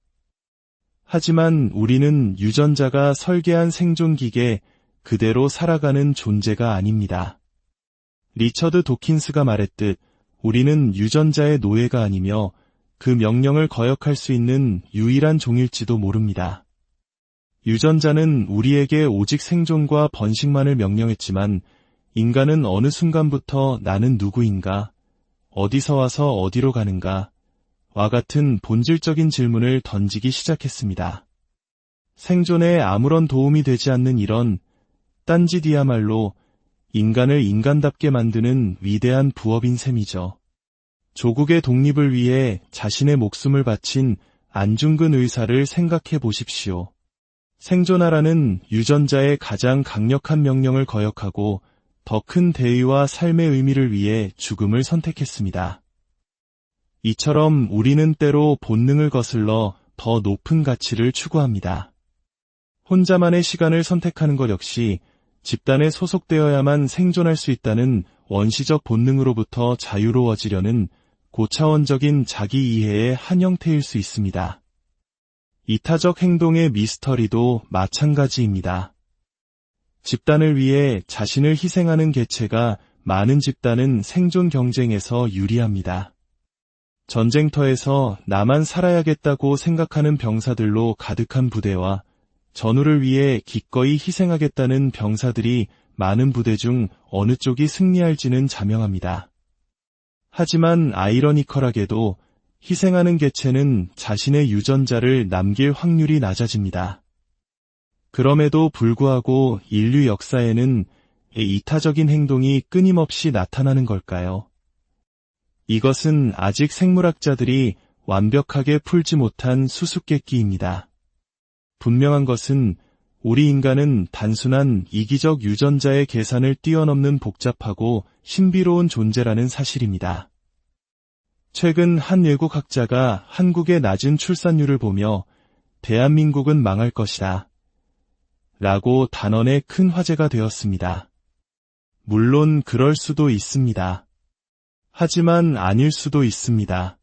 하지만 우리는 유전자가 설계한 생존기계 그대로 살아가는 존재가 아닙니다. 리처드 도킨스가 말했듯 우리는 유전자의 노예가 아니며 그 명령을 거역할 수 있는 유일한 종일지도 모릅니다. 유전자는 우리에게 오직 생존과 번식만을 명령했지만 인간은 어느 순간부터 나는 누구인가, 어디서 와서 어디로 가는가, 와 같은 본질적인 질문을 던지기 시작했습니다. 생존에 아무런 도움이 되지 않는 이런 딴짓이야말로 인간을 인간답게 만드는 위대한 부업인 셈이죠. 조국의 독립을 위해 자신의 목숨을 바친 안중근 의사를 생각해 보십시오. 생존하라는 유전자의 가장 강력한 명령을 거역하고 더 큰 대의와 삶의 의미를 위해 죽음을 선택했습니다. 이처럼 우리는 때로 본능을 거슬러 더 높은 가치를 추구합니다. 혼자만의 시간을 선택하는 것 역시 집단에 소속되어야만 생존할 수 있다는 원시적 본능으로부터 자유로워지려는 고차원적인 자기 이해의 한 형태일 수 있습니다. 이타적 행동의 미스터리도 마찬가지입니다. 집단을 위해 자신을 희생하는 개체가 많은 집단은 생존 경쟁에서 유리합니다. 전쟁터에서 나만 살아야겠다고 생각하는 병사들로 가득한 부대와 전우를 위해 기꺼이 희생하겠다는 병사들이 많은 부대 중 어느 쪽이 승리할지는 자명합니다. 하지만 아이러니컬하게도 희생하는 개체는 자신의 유전자를 남길 확률이 낮아집니다. 그럼에도 불구하고 인류 역사에는 이타적인 행동이 끊임없이 나타나는 걸까요? 이것은 아직 생물학자들이 완벽하게 풀지 못한 수수께끼입니다. 분명한 것은 우리 인간은 단순한 이기적 유전자의 계산을 뛰어넘는 복잡하고 신비로운 존재라는 사실입니다. 최근 한 외국 학자가 한국의 낮은 출산율을 보며 대한민국은 망할 것이다 라고 단언해 큰 화제가 되었습니다. 물론 그럴 수도 있습니다. 하지만 아닐 수도 있습니다.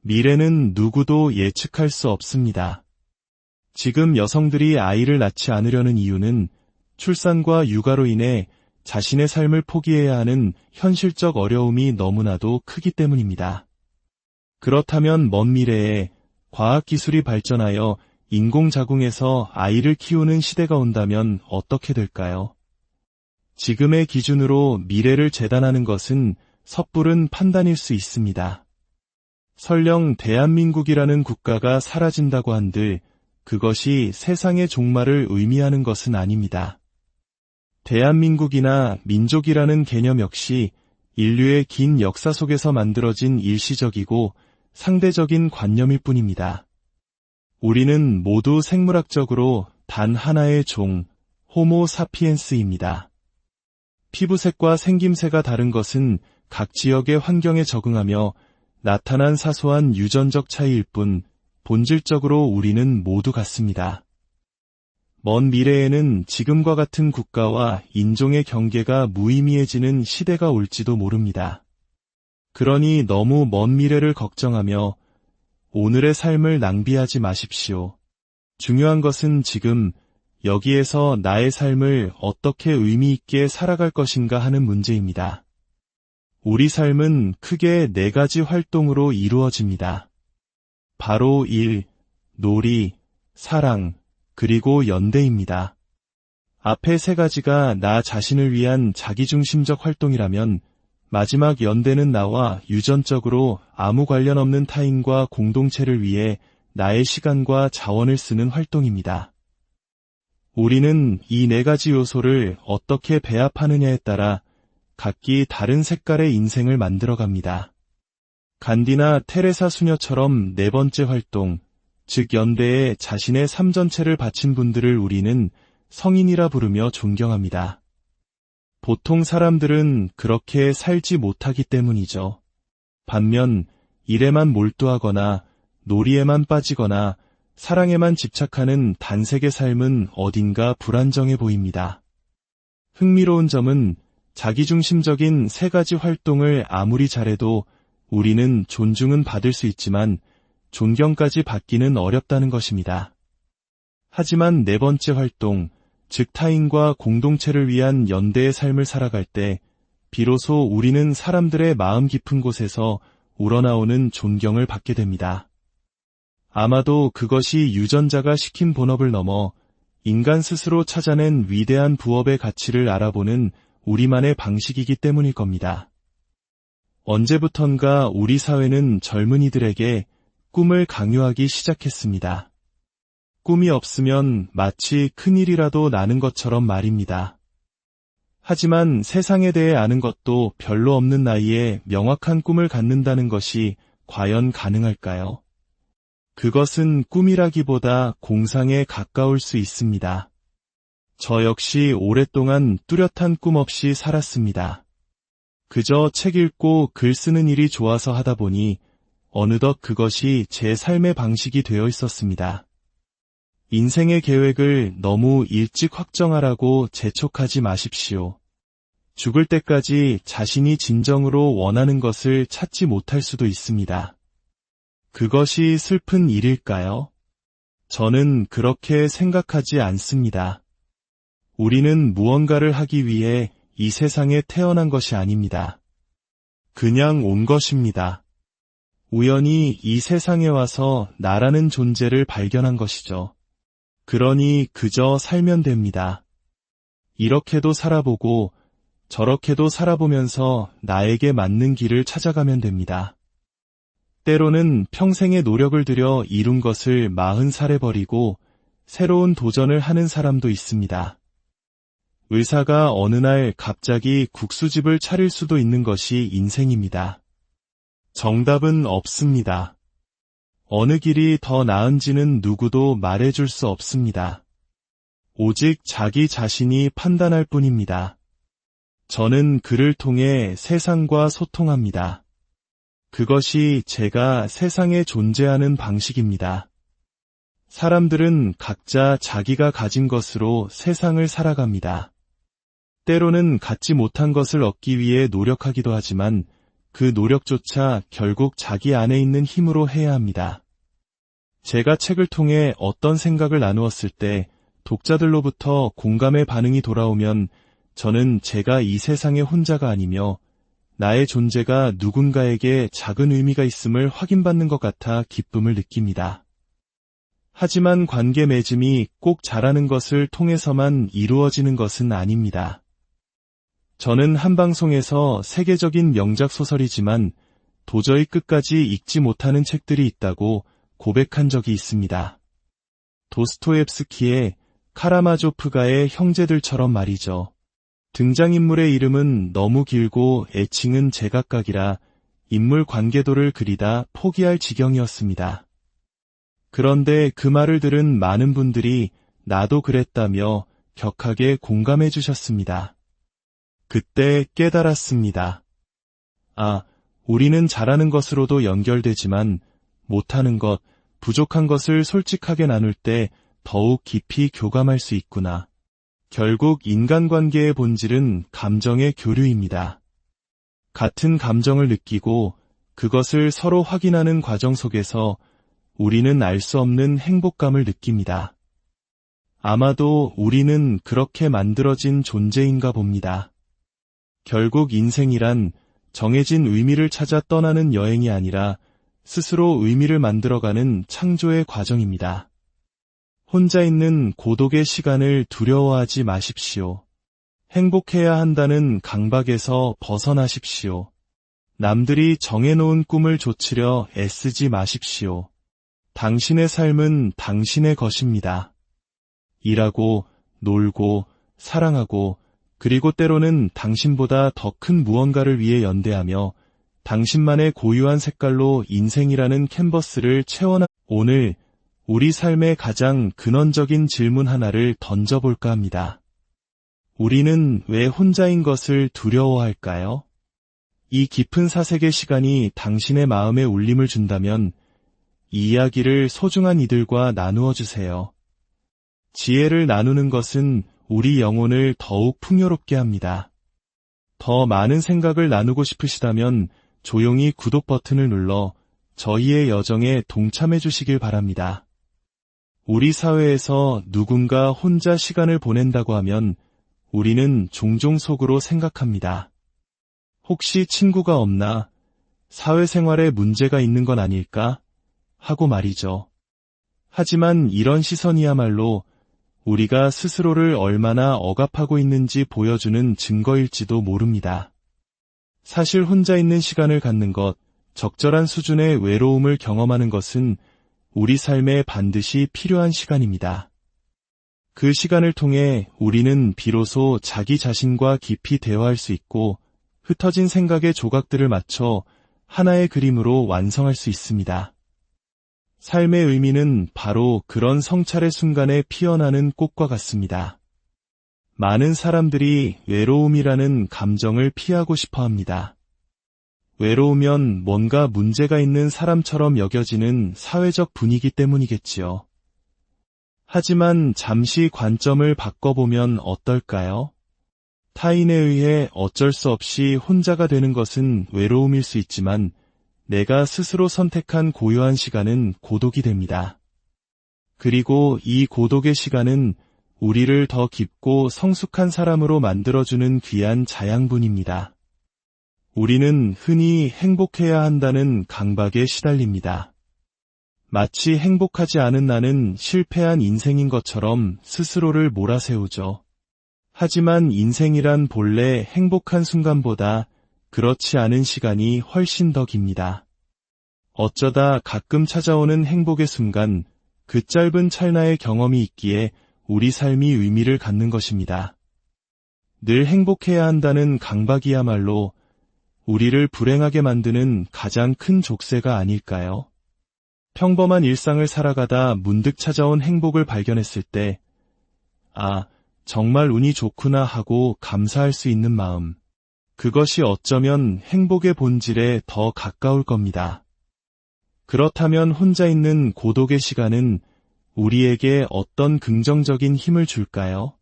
미래는 누구도 예측할 수 없습니다. 지금 여성들이 아이를 낳지 않으려는 이유는 출산과 육아로 인해 자신의 삶을 포기해야 하는 현실적 어려움이 너무나도 크기 때문입니다. 그렇다면 먼 미래에 과학기술이 발전하여 인공자궁에서 아이를 키우는 시대가 온다면 어떻게 될까요? 지금의 기준으로 미래를 재단하는 것은 섣부른 판단일 수 있습니다. 설령 대한민국이라는 국가가 사라진다고 한들 그것이 세상의 종말을 의미하는 것은 아닙니다. 대한민국이나 민족이라는 개념 역시 인류의 긴 역사 속에서 만들어진 일시적이고 상대적인 관념일 뿐입니다. 우리는 모두 생물학적으로 단 하나의 종, 호모 사피엔스입니다. 피부색과 생김새가 다른 것은 각 지역의 환경에 적응하며 나타난 사소한 유전적 차이일 뿐 본질적으로 우리는 모두 같습니다. 먼 미래에는 지금과 같은 국가와 인종의 경계가 무의미해지는 시대가 올지도 모릅니다. 그러니 너무 먼 미래를 걱정하며 오늘의 삶을 낭비하지 마십시오. 중요한 것은 지금 여기에서 나의 삶을 어떻게 의미 있게 살아갈 것인가 하는 문제입니다. 우리 삶은 크게 4가지 활동으로 이루어집니다. 바로 일, 놀이, 사랑, 그리고 연대입니다. 앞에 3가지가 나 자신을 위한 자기중심적 활동이라면 마지막 연대는 나와 유전적으로 아무 관련 없는 타인과 공동체를 위해 나의 시간과 자원을 쓰는 활동입니다. 우리는 이 4가지 요소를 어떻게 배합하느냐에 따라 각기 다른 색깔의 인생을 만들어갑니다. 간디나 테레사 수녀처럼 4번째 활동, 즉 연대에 자신의 삶 전체를 바친 분들을 우리는 성인이라 부르며 존경합니다. 보통 사람들은 그렇게 살지 못하기 때문이죠. 반면 일에만 몰두하거나 놀이에만 빠지거나 사랑에만 집착하는 단색의 삶은 어딘가 불안정해 보입니다. 흥미로운 점은 자기중심적인 3가지 활동을 아무리 잘해도 우리는 존중은 받을 수 있지만 존경까지 받기는 어렵다는 것입니다. 하지만 4번째 활동, 즉 타인과 공동체를 위한 연대의 삶을 살아갈 때 비로소 우리는 사람들의 마음 깊은 곳에서 우러나오는 존경을 받게 됩니다. 아마도 그것이 유전자가 시킨 본업을 넘어 인간 스스로 찾아낸 위대한 부업의 가치를 알아보는 우리만의 방식이기 때문일 겁니다. 언제부턴가 우리 사회는 젊은이들에게 꿈을 강요하기 시작했습니다. 꿈이 없으면 마치 큰일이라도 나는 것처럼 말입니다. 하지만 세상에 대해 아는 것도 별로 없는 나이에 명확한 꿈을 갖는다는 것이 과연 가능할까요? 그것은 꿈이라기보다 공상에 가까울 수 있습니다. 저 역시 오랫동안 뚜렷한 꿈 없이 살았습니다. 그저 책 읽고 글 쓰는 일이 좋아서 하다 보니 어느덧 그것이 제 삶의 방식이 되어 있었습니다. 인생의 계획을 너무 일찍 확정하라고 재촉하지 마십시오. 죽을 때까지 자신이 진정으로 원하는 것을 찾지 못할 수도 있습니다. 그것이 슬픈 일일까요? 저는 그렇게 생각하지 않습니다. 우리는 무언가를 하기 위해 이 세상에 태어난 것이 아닙니다. 그냥 온 것입니다. 우연히 이 세상에 와서 나라는 존재를 발견한 것이죠. 그러니 그저 살면 됩니다. 이렇게도 살아보고 저렇게도 살아보면서 나에게 맞는 길을 찾아가면 됩니다. 때로는 평생의 노력을 들여 이룬 것을 40살에 버리고 새로운 도전을 하는 사람도 있습니다. 의사가 어느 날 갑자기 국수집을 차릴 수도 있는 것이 인생입니다. 정답은 없습니다. 어느 길이 더 나은지는 누구도 말해줄 수 없습니다. 오직 자기 자신이 판단할 뿐입니다. 저는 글을 통해 세상과 소통합니다. 그것이 제가 세상에 존재하는 방식입니다. 사람들은 각자 자기가 가진 것으로 세상을 살아갑니다. 때로는 갖지 못한 것을 얻기 위해 노력하기도 하지만 그 노력조차 결국 자기 안에 있는 힘으로 해야 합니다. 제가 책을 통해 어떤 생각을 나누었을 때 독자들로부터 공감의 반응이 돌아오면 저는 제가 이 세상의 혼자가 아니며 나의 존재가 누군가에게 작은 의미가 있음을 확인받는 것 같아 기쁨을 느낍니다. 하지만 관계 맺음이 꼭 잘하는 것을 통해서만 이루어지는 것은 아닙니다. 저는 한 방송에서 세계적인 명작 소설이지만 도저히 끝까지 읽지 못하는 책들이 있다고 고백한 적이 있습니다. 도스토옙스키의 카라마조프가의 형제들처럼 말이죠. 등장인물의 이름은 너무 길고 애칭은 제각각이라 인물 관계도를 그리다 포기할 지경이었습니다. 그런데 그 말을 들은 많은 분들이 나도 그랬다며 격하게 공감해 주셨습니다. 그때 깨달았습니다. 아, 우리는 잘하는 것으로도 연결되지만 못하는 것, 부족한 것을 솔직하게 나눌 때 더욱 깊이 교감할 수 있구나. 결국 인간관계의 본질은 감정의 교류입니다. 같은 감정을 느끼고 그것을 서로 확인하는 과정 속에서 우리는 알 수 없는 행복감을 느낍니다. 아마도 우리는 그렇게 만들어진 존재인가 봅니다. 결국 인생이란 정해진 의미를 찾아 떠나는 여행이 아니라 스스로 의미를 만들어가는 창조의 과정입니다. 혼자 있는 고독의 시간을 두려워하지 마십시오. 행복해야 한다는 강박에서 벗어나십시오. 남들이 정해놓은 꿈을 좇으려 애쓰지 마십시오. 당신의 삶은 당신의 것입니다. 일하고, 놀고, 사랑하고, 그리고 때로는 당신보다 더 큰 무언가를 위해 연대하며 당신만의 고유한 색깔로 인생이라는 캔버스를 채워나. 오늘 우리 삶의 가장 근원적인 질문 하나를 던져볼까 합니다. 우리는 왜 혼자인 것을 두려워할까요? 이 깊은 사색의 시간이 당신의 마음에 울림을 준다면 이 이야기를 소중한 이들과 나누어 주세요. 지혜를 나누는 것은 우리 영혼을 더욱 풍요롭게 합니다. 더 많은 생각을 나누고 싶으시다면 조용히 구독 버튼을 눌러 저희의 여정에 동참해 주시길 바랍니다. 우리 사회에서 누군가 혼자 시간을 보낸다고 하면 우리는 종종 속으로 생각합니다. 혹시 친구가 없나? 사회생활에 문제가 있는 건 아닐까? 하고 말이죠. 하지만 이런 시선이야말로 우리가 스스로를 얼마나 억압하고 있는지 보여주는 증거일지도 모릅니다. 사실 혼자 있는 시간을 갖는 것, 적절한 수준의 외로움을 경험하는 것은 우리 삶에 반드시 필요한 시간입니다. 그 시간을 통해 우리는 비로소 자기 자신과 깊이 대화할 수 있고 흩어진 생각의 조각들을 맞춰 하나의 그림으로 완성할 수 있습니다. 삶의 의미는 바로 그런 성찰의 순간에 피어나는 꽃과 같습니다. 많은 사람들이 외로움이라는 감정을 피하고 싶어 합니다. 외로우면 뭔가 문제가 있는 사람처럼 여겨지는 사회적 분위기 때문이겠지요. 하지만 잠시 관점을 바꿔보면 어떨까요? 타인에 의해 어쩔 수 없이 혼자가 되는 것은 외로움일 수 있지만 내가 스스로 선택한 고요한 시간은 고독이 됩니다. 그리고 이 고독의 시간은 우리를 더 깊고 성숙한 사람으로 만들어주는 귀한 자양분입니다. 우리는 흔히 행복해야 한다는 강박에 시달립니다. 마치 행복하지 않은 나는 실패한 인생인 것처럼 스스로를 몰아세우죠. 하지만 인생이란 본래 행복한 순간보다 그렇지 않은 시간이 훨씬 더 깁니다. 어쩌다 가끔 찾아오는 행복의 순간, 그 짧은 찰나의 경험이 있기에 우리 삶이 의미를 갖는 것입니다. 늘 행복해야 한다는 강박이야말로 우리를 불행하게 만드는 가장 큰 족쇄가 아닐까요? 평범한 일상을 살아가다 문득 찾아온 행복을 발견했을 때, 아, 정말 운이 좋구나 하고 감사할 수 있는 마음. 그것이 어쩌면 행복의 본질에 더 가까울 겁니다. 그렇다면 혼자 있는 고독의 시간은 우리에게 어떤 긍정적인 힘을 줄까요?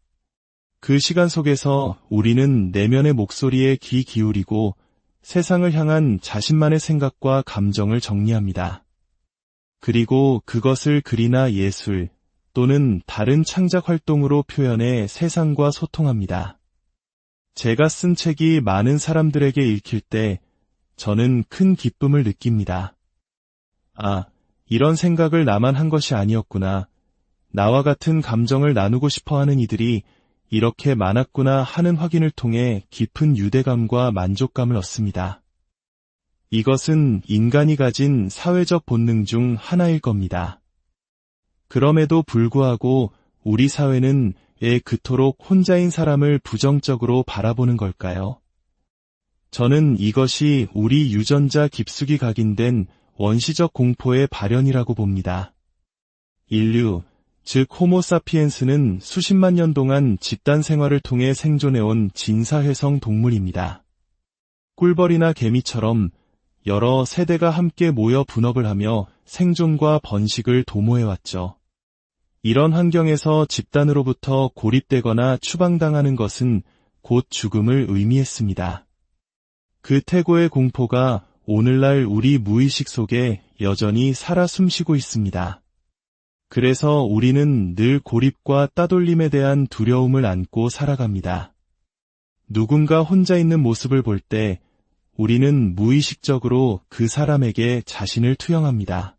그 시간 속에서 우리는 내면의 목소리에 귀 기울이고 세상을 향한 자신만의 생각과 감정을 정리합니다. 그리고 그것을 글이나 예술 또는 다른 창작 활동으로 표현해 세상과 소통합니다. 제가 쓴 책이 많은 사람들에게 읽힐 때 저는 큰 기쁨을 느낍니다. 아, 이런 생각을 나만 한 것이 아니었구나. 나와 같은 감정을 나누고 싶어 하는 이들이 이렇게 많았구나 하는 확인을 통해 깊은 유대감과 만족감을 얻습니다. 이것은 인간이 가진 사회적 본능 중 하나일 겁니다. 그럼에도 불구하고 우리 사회는 왜 그토록 혼자인 사람을 부정적으로 바라보는 걸까요? 저는 이것이 우리 유전자 깊숙이 각인된 원시적 공포의 발현이라고 봅니다. 인류, 즉 호모사피엔스는 수십만 년 동안 집단 생활을 통해 생존해온 진사회성 동물입니다. 꿀벌이나 개미처럼 여러 세대가 함께 모여 분업을 하며 생존과 번식을 도모해왔죠. 이런 환경에서 집단으로부터 고립되거나 추방당하는 것은 곧 죽음을 의미했습니다. 그 태고의 공포가 오늘날 우리 무의식 속에 여전히 살아 숨쉬고 있습니다. 그래서 우리는 늘 고립과 따돌림에 대한 두려움을 안고 살아갑니다. 누군가 혼자 있는 모습을 볼 때 우리는 무의식적으로 그 사람에게 자신을 투영합니다.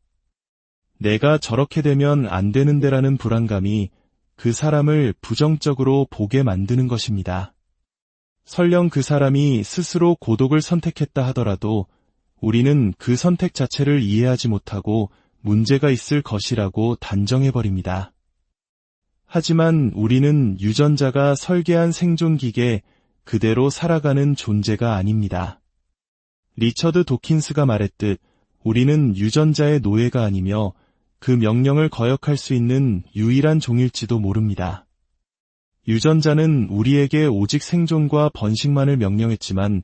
내가 저렇게 되면 안 되는데라는 불안감이 그 사람을 부정적으로 보게 만드는 것입니다. 설령 그 사람이 스스로 고독을 선택했다 하더라도 우리는 그 선택 자체를 이해하지 못하고 문제가 있을 것이라고 단정해버립니다. 하지만 우리는 유전자가 설계한 생존기계 그대로 살아가는 존재가 아닙니다. 리처드 도킨스가 말했듯 우리는 유전자의 노예가 아니며 그 명령을 거역할 수 있는 유일한 종일지도 모릅니다. 유전자는 우리에게 오직 생존과 번식만을 명령했지만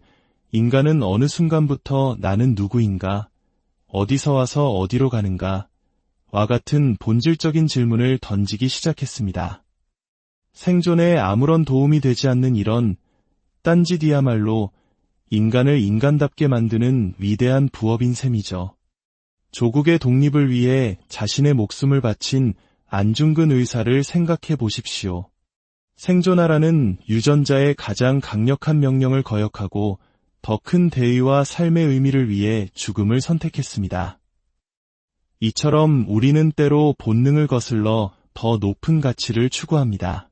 인간은 어느 순간부터 나는 누구인가, 어디서 와서 어디로 가는가, 와 같은 본질적인 질문을 던지기 시작했습니다. 생존에 아무런 도움이 되지 않는 이런 딴짓이야말로 인간을 인간답게 만드는 위대한 부업인 셈이죠. 조국의 독립을 위해 자신의 목숨을 바친 안중근 의사를 생각해 보십시오. 생존하라는 유전자의 가장 강력한 명령을 거역하고 더 큰 대의와 삶의 의미를 위해 죽음을 선택했습니다. 이처럼 우리는 때로 본능을 거슬러 더 높은 가치를 추구합니다.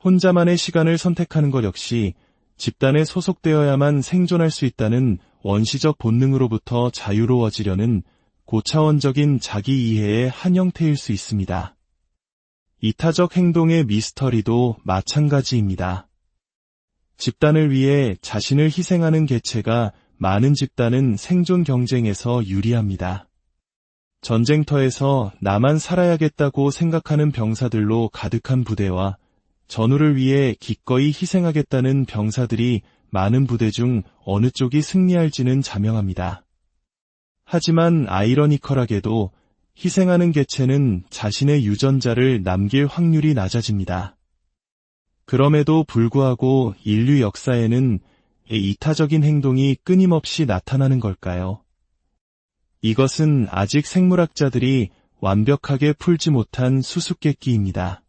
혼자만의 시간을 선택하는 것 역시 집단에 소속되어야만 생존할 수 있다는 원시적 본능으로부터 자유로워지려는 고차원적인 자기 이해의 한 형태일 수 있습니다. 이타적 행동의 미스터리도 마찬가지입니다. 집단을 위해 자신을 희생하는 개체가 많은 집단은 생존 경쟁에서 유리합니다. 전쟁터에서 나만 살아야겠다고 생각하는 병사들로 가득한 부대와 전우를 위해 기꺼이 희생하겠다는 병사들이 많은 부대 중 어느 쪽이 승리할지는 자명합니다. 하지만 아이러니컬하게도 희생하는 개체는 자신의 유전자를 남길 확률이 낮아집니다. 그럼에도 불구하고 인류 역사에는 이타적인 행동이 끊임없이 나타나는 걸까요? 이것은 아직 생물학자들이 완벽하게 풀지 못한 수수께끼입니다.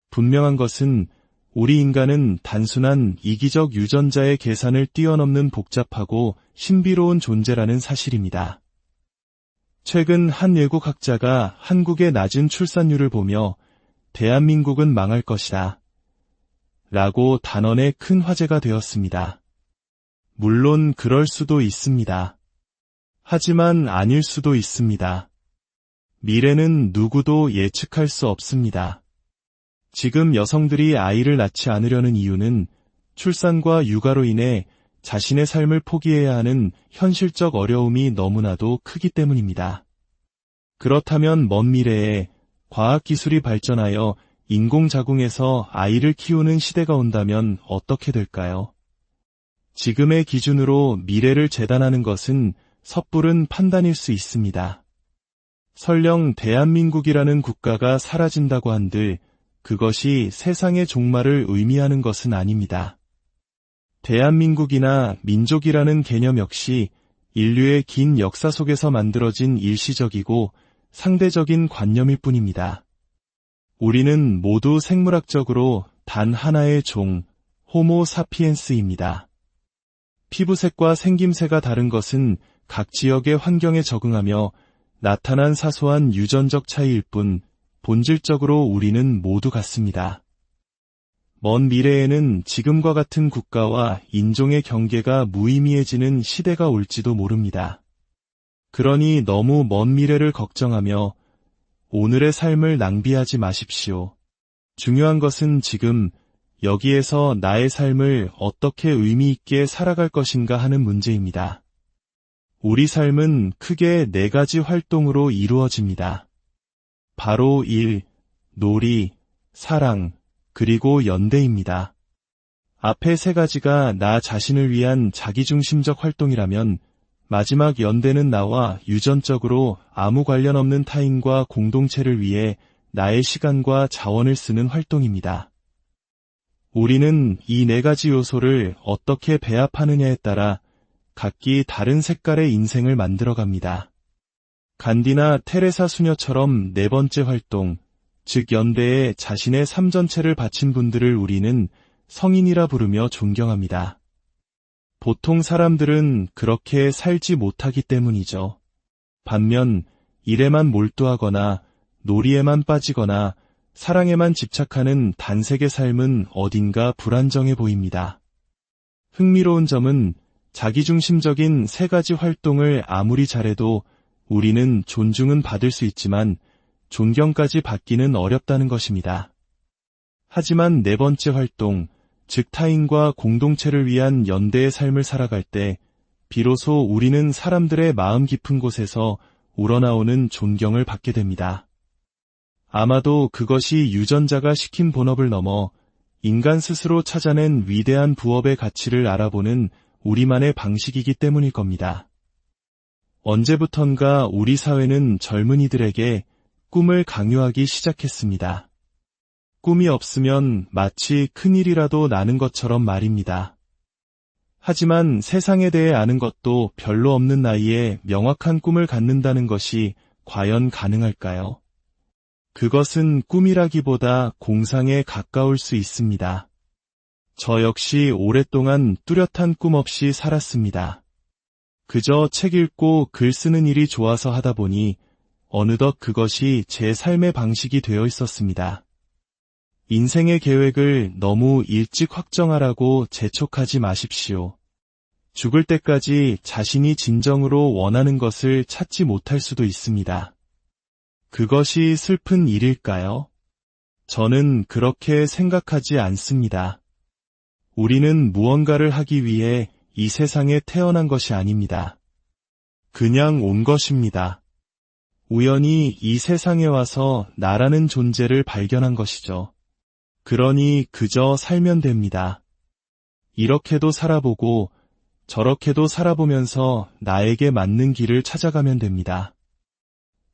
분명한 것은 우리 인간은 단순한 이기적 유전자의 계산을 뛰어넘는 복잡하고 신비로운 존재라는 사실입니다. 최근 한 외국 학자가 한국의 낮은 출산율을 보며 대한민국은 망할 것이다 라고 단언해 큰 화제가 되었습니다. 물론 그럴 수도 있습니다. 하지만 아닐 수도 있습니다. 미래는 누구도 예측할 수 없습니다. 지금 여성들이 아이를 낳지 않으려는 이유는 출산과 육아로 인해 자신의 삶을 포기해야 하는 현실적 어려움이 너무나도 크기 때문입니다. 그렇다면 먼 미래에 과학기술이 발전하여 인공자궁에서 아이를 키우는 시대가 온다면 어떻게 될까요? 지금의 기준으로 미래를 재단하는 것은 섣부른 판단일 수 있습니다. 설령 대한민국이라는 국가가 사라진다고 한들 그것이 세상의 종말을 의미하는 것은 아닙니다. 대한민국이나 민족이라는 개념 역시 인류의 긴 역사 속에서 만들어진 일시적이고 상대적인 관념일 뿐입니다. 우리는 모두 생물학적으로 단 하나의 종, 호모 사피엔스입니다. 피부색과 생김새가 다른 것은 각 지역의 환경에 적응하며 나타난 사소한 유전적 차이일 뿐 본질적으로 우리는 모두 같습니다. 먼 미래에는 지금과 같은 국가와 인종의 경계가 무의미해지는 시대가 올지도 모릅니다. 그러니 너무 먼 미래를 걱정하며 오늘의 삶을 낭비하지 마십시오. 중요한 것은 지금 여기에서 나의 삶을 어떻게 의미 있게 살아갈 것인가 하는 문제입니다. 우리 삶은 크게 4가지 활동으로 이루어집니다. 바로 일, 놀이, 사랑, 그리고 연대입니다. 앞에 3가지가 나 자신을 위한 자기중심적 활동이라면 마지막 연대는 나와 유전적으로 아무 관련 없는 타인과 공동체를 위해 나의 시간과 자원을 쓰는 활동입니다. 우리는 이 4가지 요소를 어떻게 배합하느냐에 따라 각기 다른 색깔의 인생을 만들어갑니다. 간디나 테레사 수녀처럼 4번째 활동, 즉 연대에 자신의 삶 전체를 바친 분들을 우리는 성인이라 부르며 존경합니다. 보통 사람들은 그렇게 살지 못하기 때문이죠. 반면 일에만 몰두하거나 놀이에만 빠지거나 사랑에만 집착하는 단색의 삶은 어딘가 불안정해 보입니다. 흥미로운 점은 자기중심적인 3가지 활동을 아무리 잘해도 우리는 존중은 받을 수 있지만 존경까지 받기는 어렵다는 것입니다. 하지만 4번째 활동, 즉 타인과 공동체를 위한 연대의 삶을 살아갈 때 비로소 우리는 사람들의 마음 깊은 곳에서 우러나오는 존경을 받게 됩니다. 아마도 그것이 유전자가 시킨 본업을 넘어 인간 스스로 찾아낸 위대한 부업의 가치를 알아보는 우리만의 방식이기 때문일 겁니다. 언제부턴가 우리 사회는 젊은이들에게 꿈을 강요하기 시작했습니다. 꿈이 없으면 마치 큰일이라도 나는 것처럼 말입니다. 하지만 세상에 대해 아는 것도 별로 없는 나이에 명확한 꿈을 갖는다는 것이 과연 가능할까요? 그것은 꿈이라기보다 공상에 가까울 수 있습니다. 저 역시 오랫동안 뚜렷한 꿈 없이 살았습니다. 그저 책 읽고 글 쓰는 일이 좋아서 하다 보니 어느덧 그것이 제 삶의 방식이 되어 있었습니다. 인생의 계획을 너무 일찍 확정하라고 재촉하지 마십시오. 죽을 때까지 자신이 진정으로 원하는 것을 찾지 못할 수도 있습니다. 그것이 슬픈 일일까요? 저는 그렇게 생각하지 않습니다. 우리는 무언가를 하기 위해 이 세상에 태어난 것이 아닙니다. 그냥 온 것입니다. 우연히 이 세상에 와서 나라는 존재를 발견한 것이죠. 그러니 그저 살면 됩니다. 이렇게도 살아보고 저렇게도 살아보면서 나에게 맞는 길을 찾아가면 됩니다.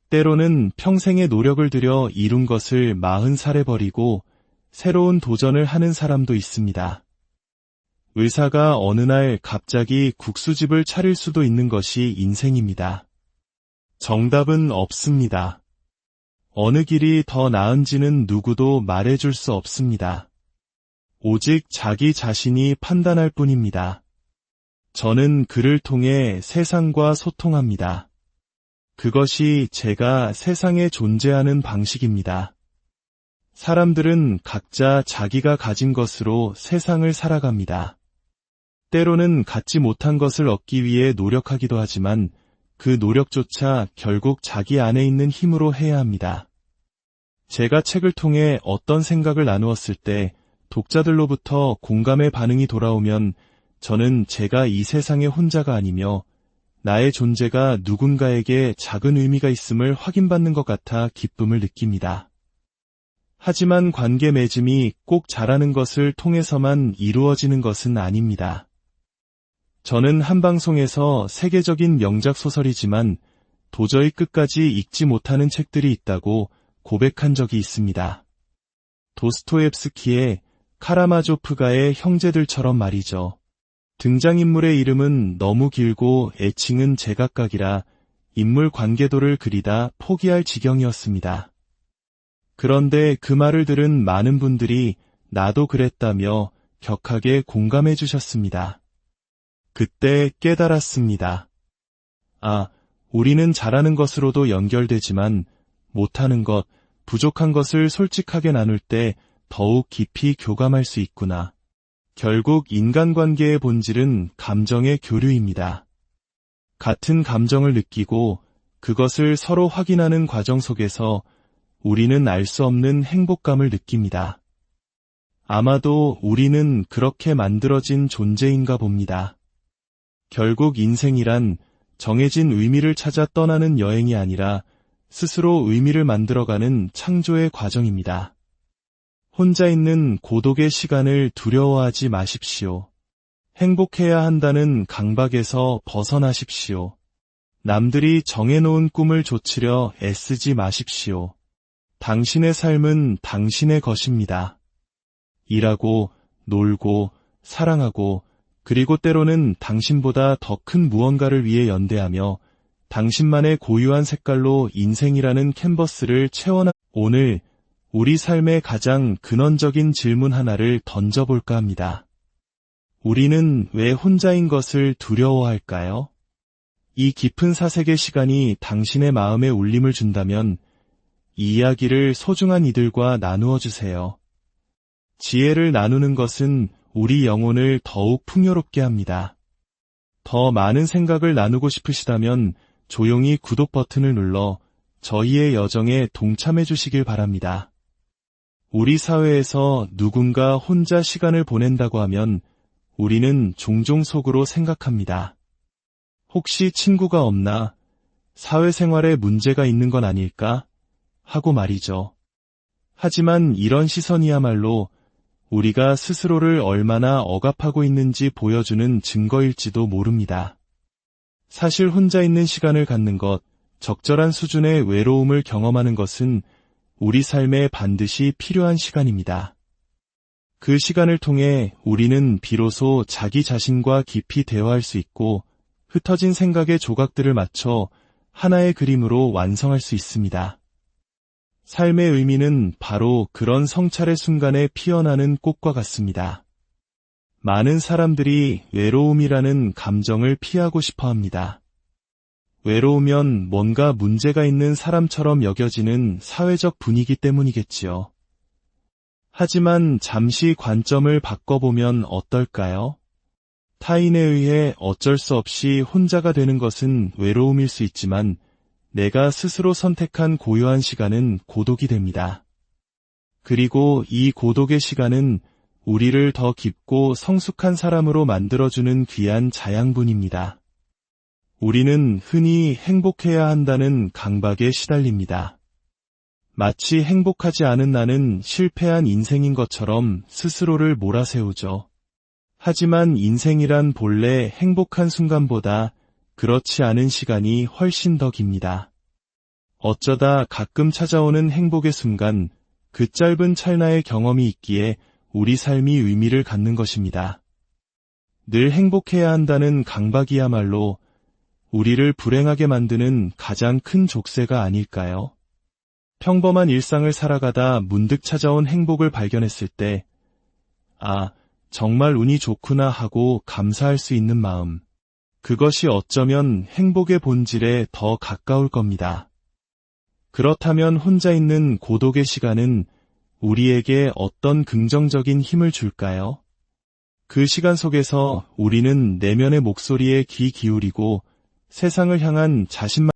때로는 평생의 노력을 들여 이룬 것을 40살에 버리고 새로운 도전을 하는 사람도 있습니다. 의사가 어느 날 갑자기 국수집을 차릴 수도 있는 것이 인생입니다. 정답은 없습니다. 어느 길이 더 나은지는 누구도 말해줄 수 없습니다. 오직 자기 자신이 판단할 뿐입니다. 저는 글을 통해 세상과 소통합니다. 그것이 제가 세상에 존재하는 방식입니다. 사람들은 각자 자기가 가진 것으로 세상을 살아갑니다. 때로는 갖지 못한 것을 얻기 위해 노력하기도 하지만 그 노력조차 결국 자기 안에 있는 힘으로 해야 합니다. 제가 책을 통해 어떤 생각을 나누었을 때 독자들로부터 공감의 반응이 돌아오면 저는 제가 이 세상의 혼자가 아니며 나의 존재가 누군가에게 작은 의미가 있음을 확인받는 것 같아 기쁨을 느낍니다. 하지만 관계 맺음이 꼭 잘하는 것을 통해서만 이루어지는 것은 아닙니다. 저는 한 방송에서 세계적인 명작 소설이지만 도저히 끝까지 읽지 못하는 책들이 있다고 고백한 적이 있습니다. 도스토옙스키의 카라마조프가의 형제들처럼 말이죠. 등장인물의 이름은 너무 길고 애칭은 제각각이라 인물 관계도를 그리다 포기할 지경이었습니다. 그런데 그 말을 들은 많은 분들이 나도 그랬다며 격하게 공감해 주셨습니다. 그때 깨달았습니다. 아, 우리는 잘하는 것으로도 연결되지만 못하는 것, 부족한 것을 솔직하게 나눌 때 더욱 깊이 교감할 수 있구나. 결국 인간관계의 본질은 감정의 교류입니다. 같은 감정을 느끼고 그것을 서로 확인하는 과정 속에서 우리는 알 수 없는 행복감을 느낍니다. 아마도 우리는 그렇게 만들어진 존재인가 봅니다. 결국 인생이란 정해진 의미를 찾아 떠나는 여행이 아니라 스스로 의미를 만들어가는 창조의 과정입니다. 혼자 있는 고독의 시간을 두려워하지 마십시오. 행복해야 한다는 강박에서 벗어나십시오. 남들이 정해놓은 꿈을 좇으려 애쓰지 마십시오. 당신의 삶은 당신의 것입니다. 일하고, 놀고, 사랑하고, 그리고 때로는 당신보다 더 큰 무언가를 위해 연대하며 당신만의 고유한 색깔로 인생이라는 캔버스를 채워나. 오늘 우리 삶의 가장 근원적인 질문 하나를 던져볼까 합니다. 우리는 왜 혼자인 것을 두려워할까요? 이 깊은 사색의 시간이 당신의 마음에 울림을 준다면 이 이야기를 소중한 이들과 나누어 주세요. 지혜를 나누는 것은 우리 영혼을 더욱 풍요롭게 합니다. 더 많은 생각을 나누고 싶으시다면 조용히 구독 버튼을 눌러 저희의 여정에 동참해 주시길 바랍니다. 우리 사회에서 누군가 혼자 시간을 보낸다고 하면 우리는 종종 속으로 생각합니다. 혹시 친구가 없나? 사회생활에 문제가 있는 건 아닐까? 하고 말이죠. 하지만 이런 시선이야말로 우리가 스스로를 얼마나 억압하고 있는지 보여주는 증거일지도 모릅니다. 사실 혼자 있는 시간을 갖는 것, 적절한 수준의 외로움을 경험하는 것은 우리 삶에 반드시 필요한 시간입니다. 그 시간을 통해 우리는 비로소 자기 자신과 깊이 대화할 수 있고 흩어진 생각의 조각들을 맞춰 하나의 그림으로 완성할 수 있습니다. 삶의 의미는 바로 그런 성찰의 순간에 피어나는 꽃과 같습니다. 많은 사람들이 외로움이라는 감정을 피하고 싶어 합니다. 외로우면 뭔가 문제가 있는 사람처럼 여겨지는 사회적 분위기 때문이겠지요. 하지만 잠시 관점을 바꿔보면 어떨까요? 타인에 의해 어쩔 수 없이 혼자가 되는 것은 외로움일 수 있지만 내가 스스로 선택한 고요한 시간은 고독이 됩니다. 그리고 이 고독의 시간은 우리를 더 깊고 성숙한 사람으로 만들어주는 귀한 자양분입니다. 우리는 흔히 행복해야 한다는 강박에 시달립니다. 마치 행복하지 않은 나는 실패한 인생인 것처럼 스스로를 몰아세우죠. 하지만 인생이란 본래 행복한 순간보다 그렇지 않은 시간이 훨씬 더 깁니다. 어쩌다 가끔 찾아오는 행복의 순간, 그 짧은 찰나의 경험이 있기에 우리 삶이 의미를 갖는 것입니다. 늘 행복해야 한다는 강박이야말로 우리를 불행하게 만드는 가장 큰 족쇄가 아닐까요? 평범한 일상을 살아가다 문득 찾아온 행복을 발견했을 때, 아, 정말 운이 좋구나 하고 감사할 수 있는 마음. 그것이 어쩌면 행복의 본질에 더 가까울 겁니다. 그렇다면 혼자 있는 고독의 시간은 우리에게 어떤 긍정적인 힘을 줄까요? 그 시간 속에서 우리는 내면의 목소리에 귀 기울이고 세상을 향한 자신만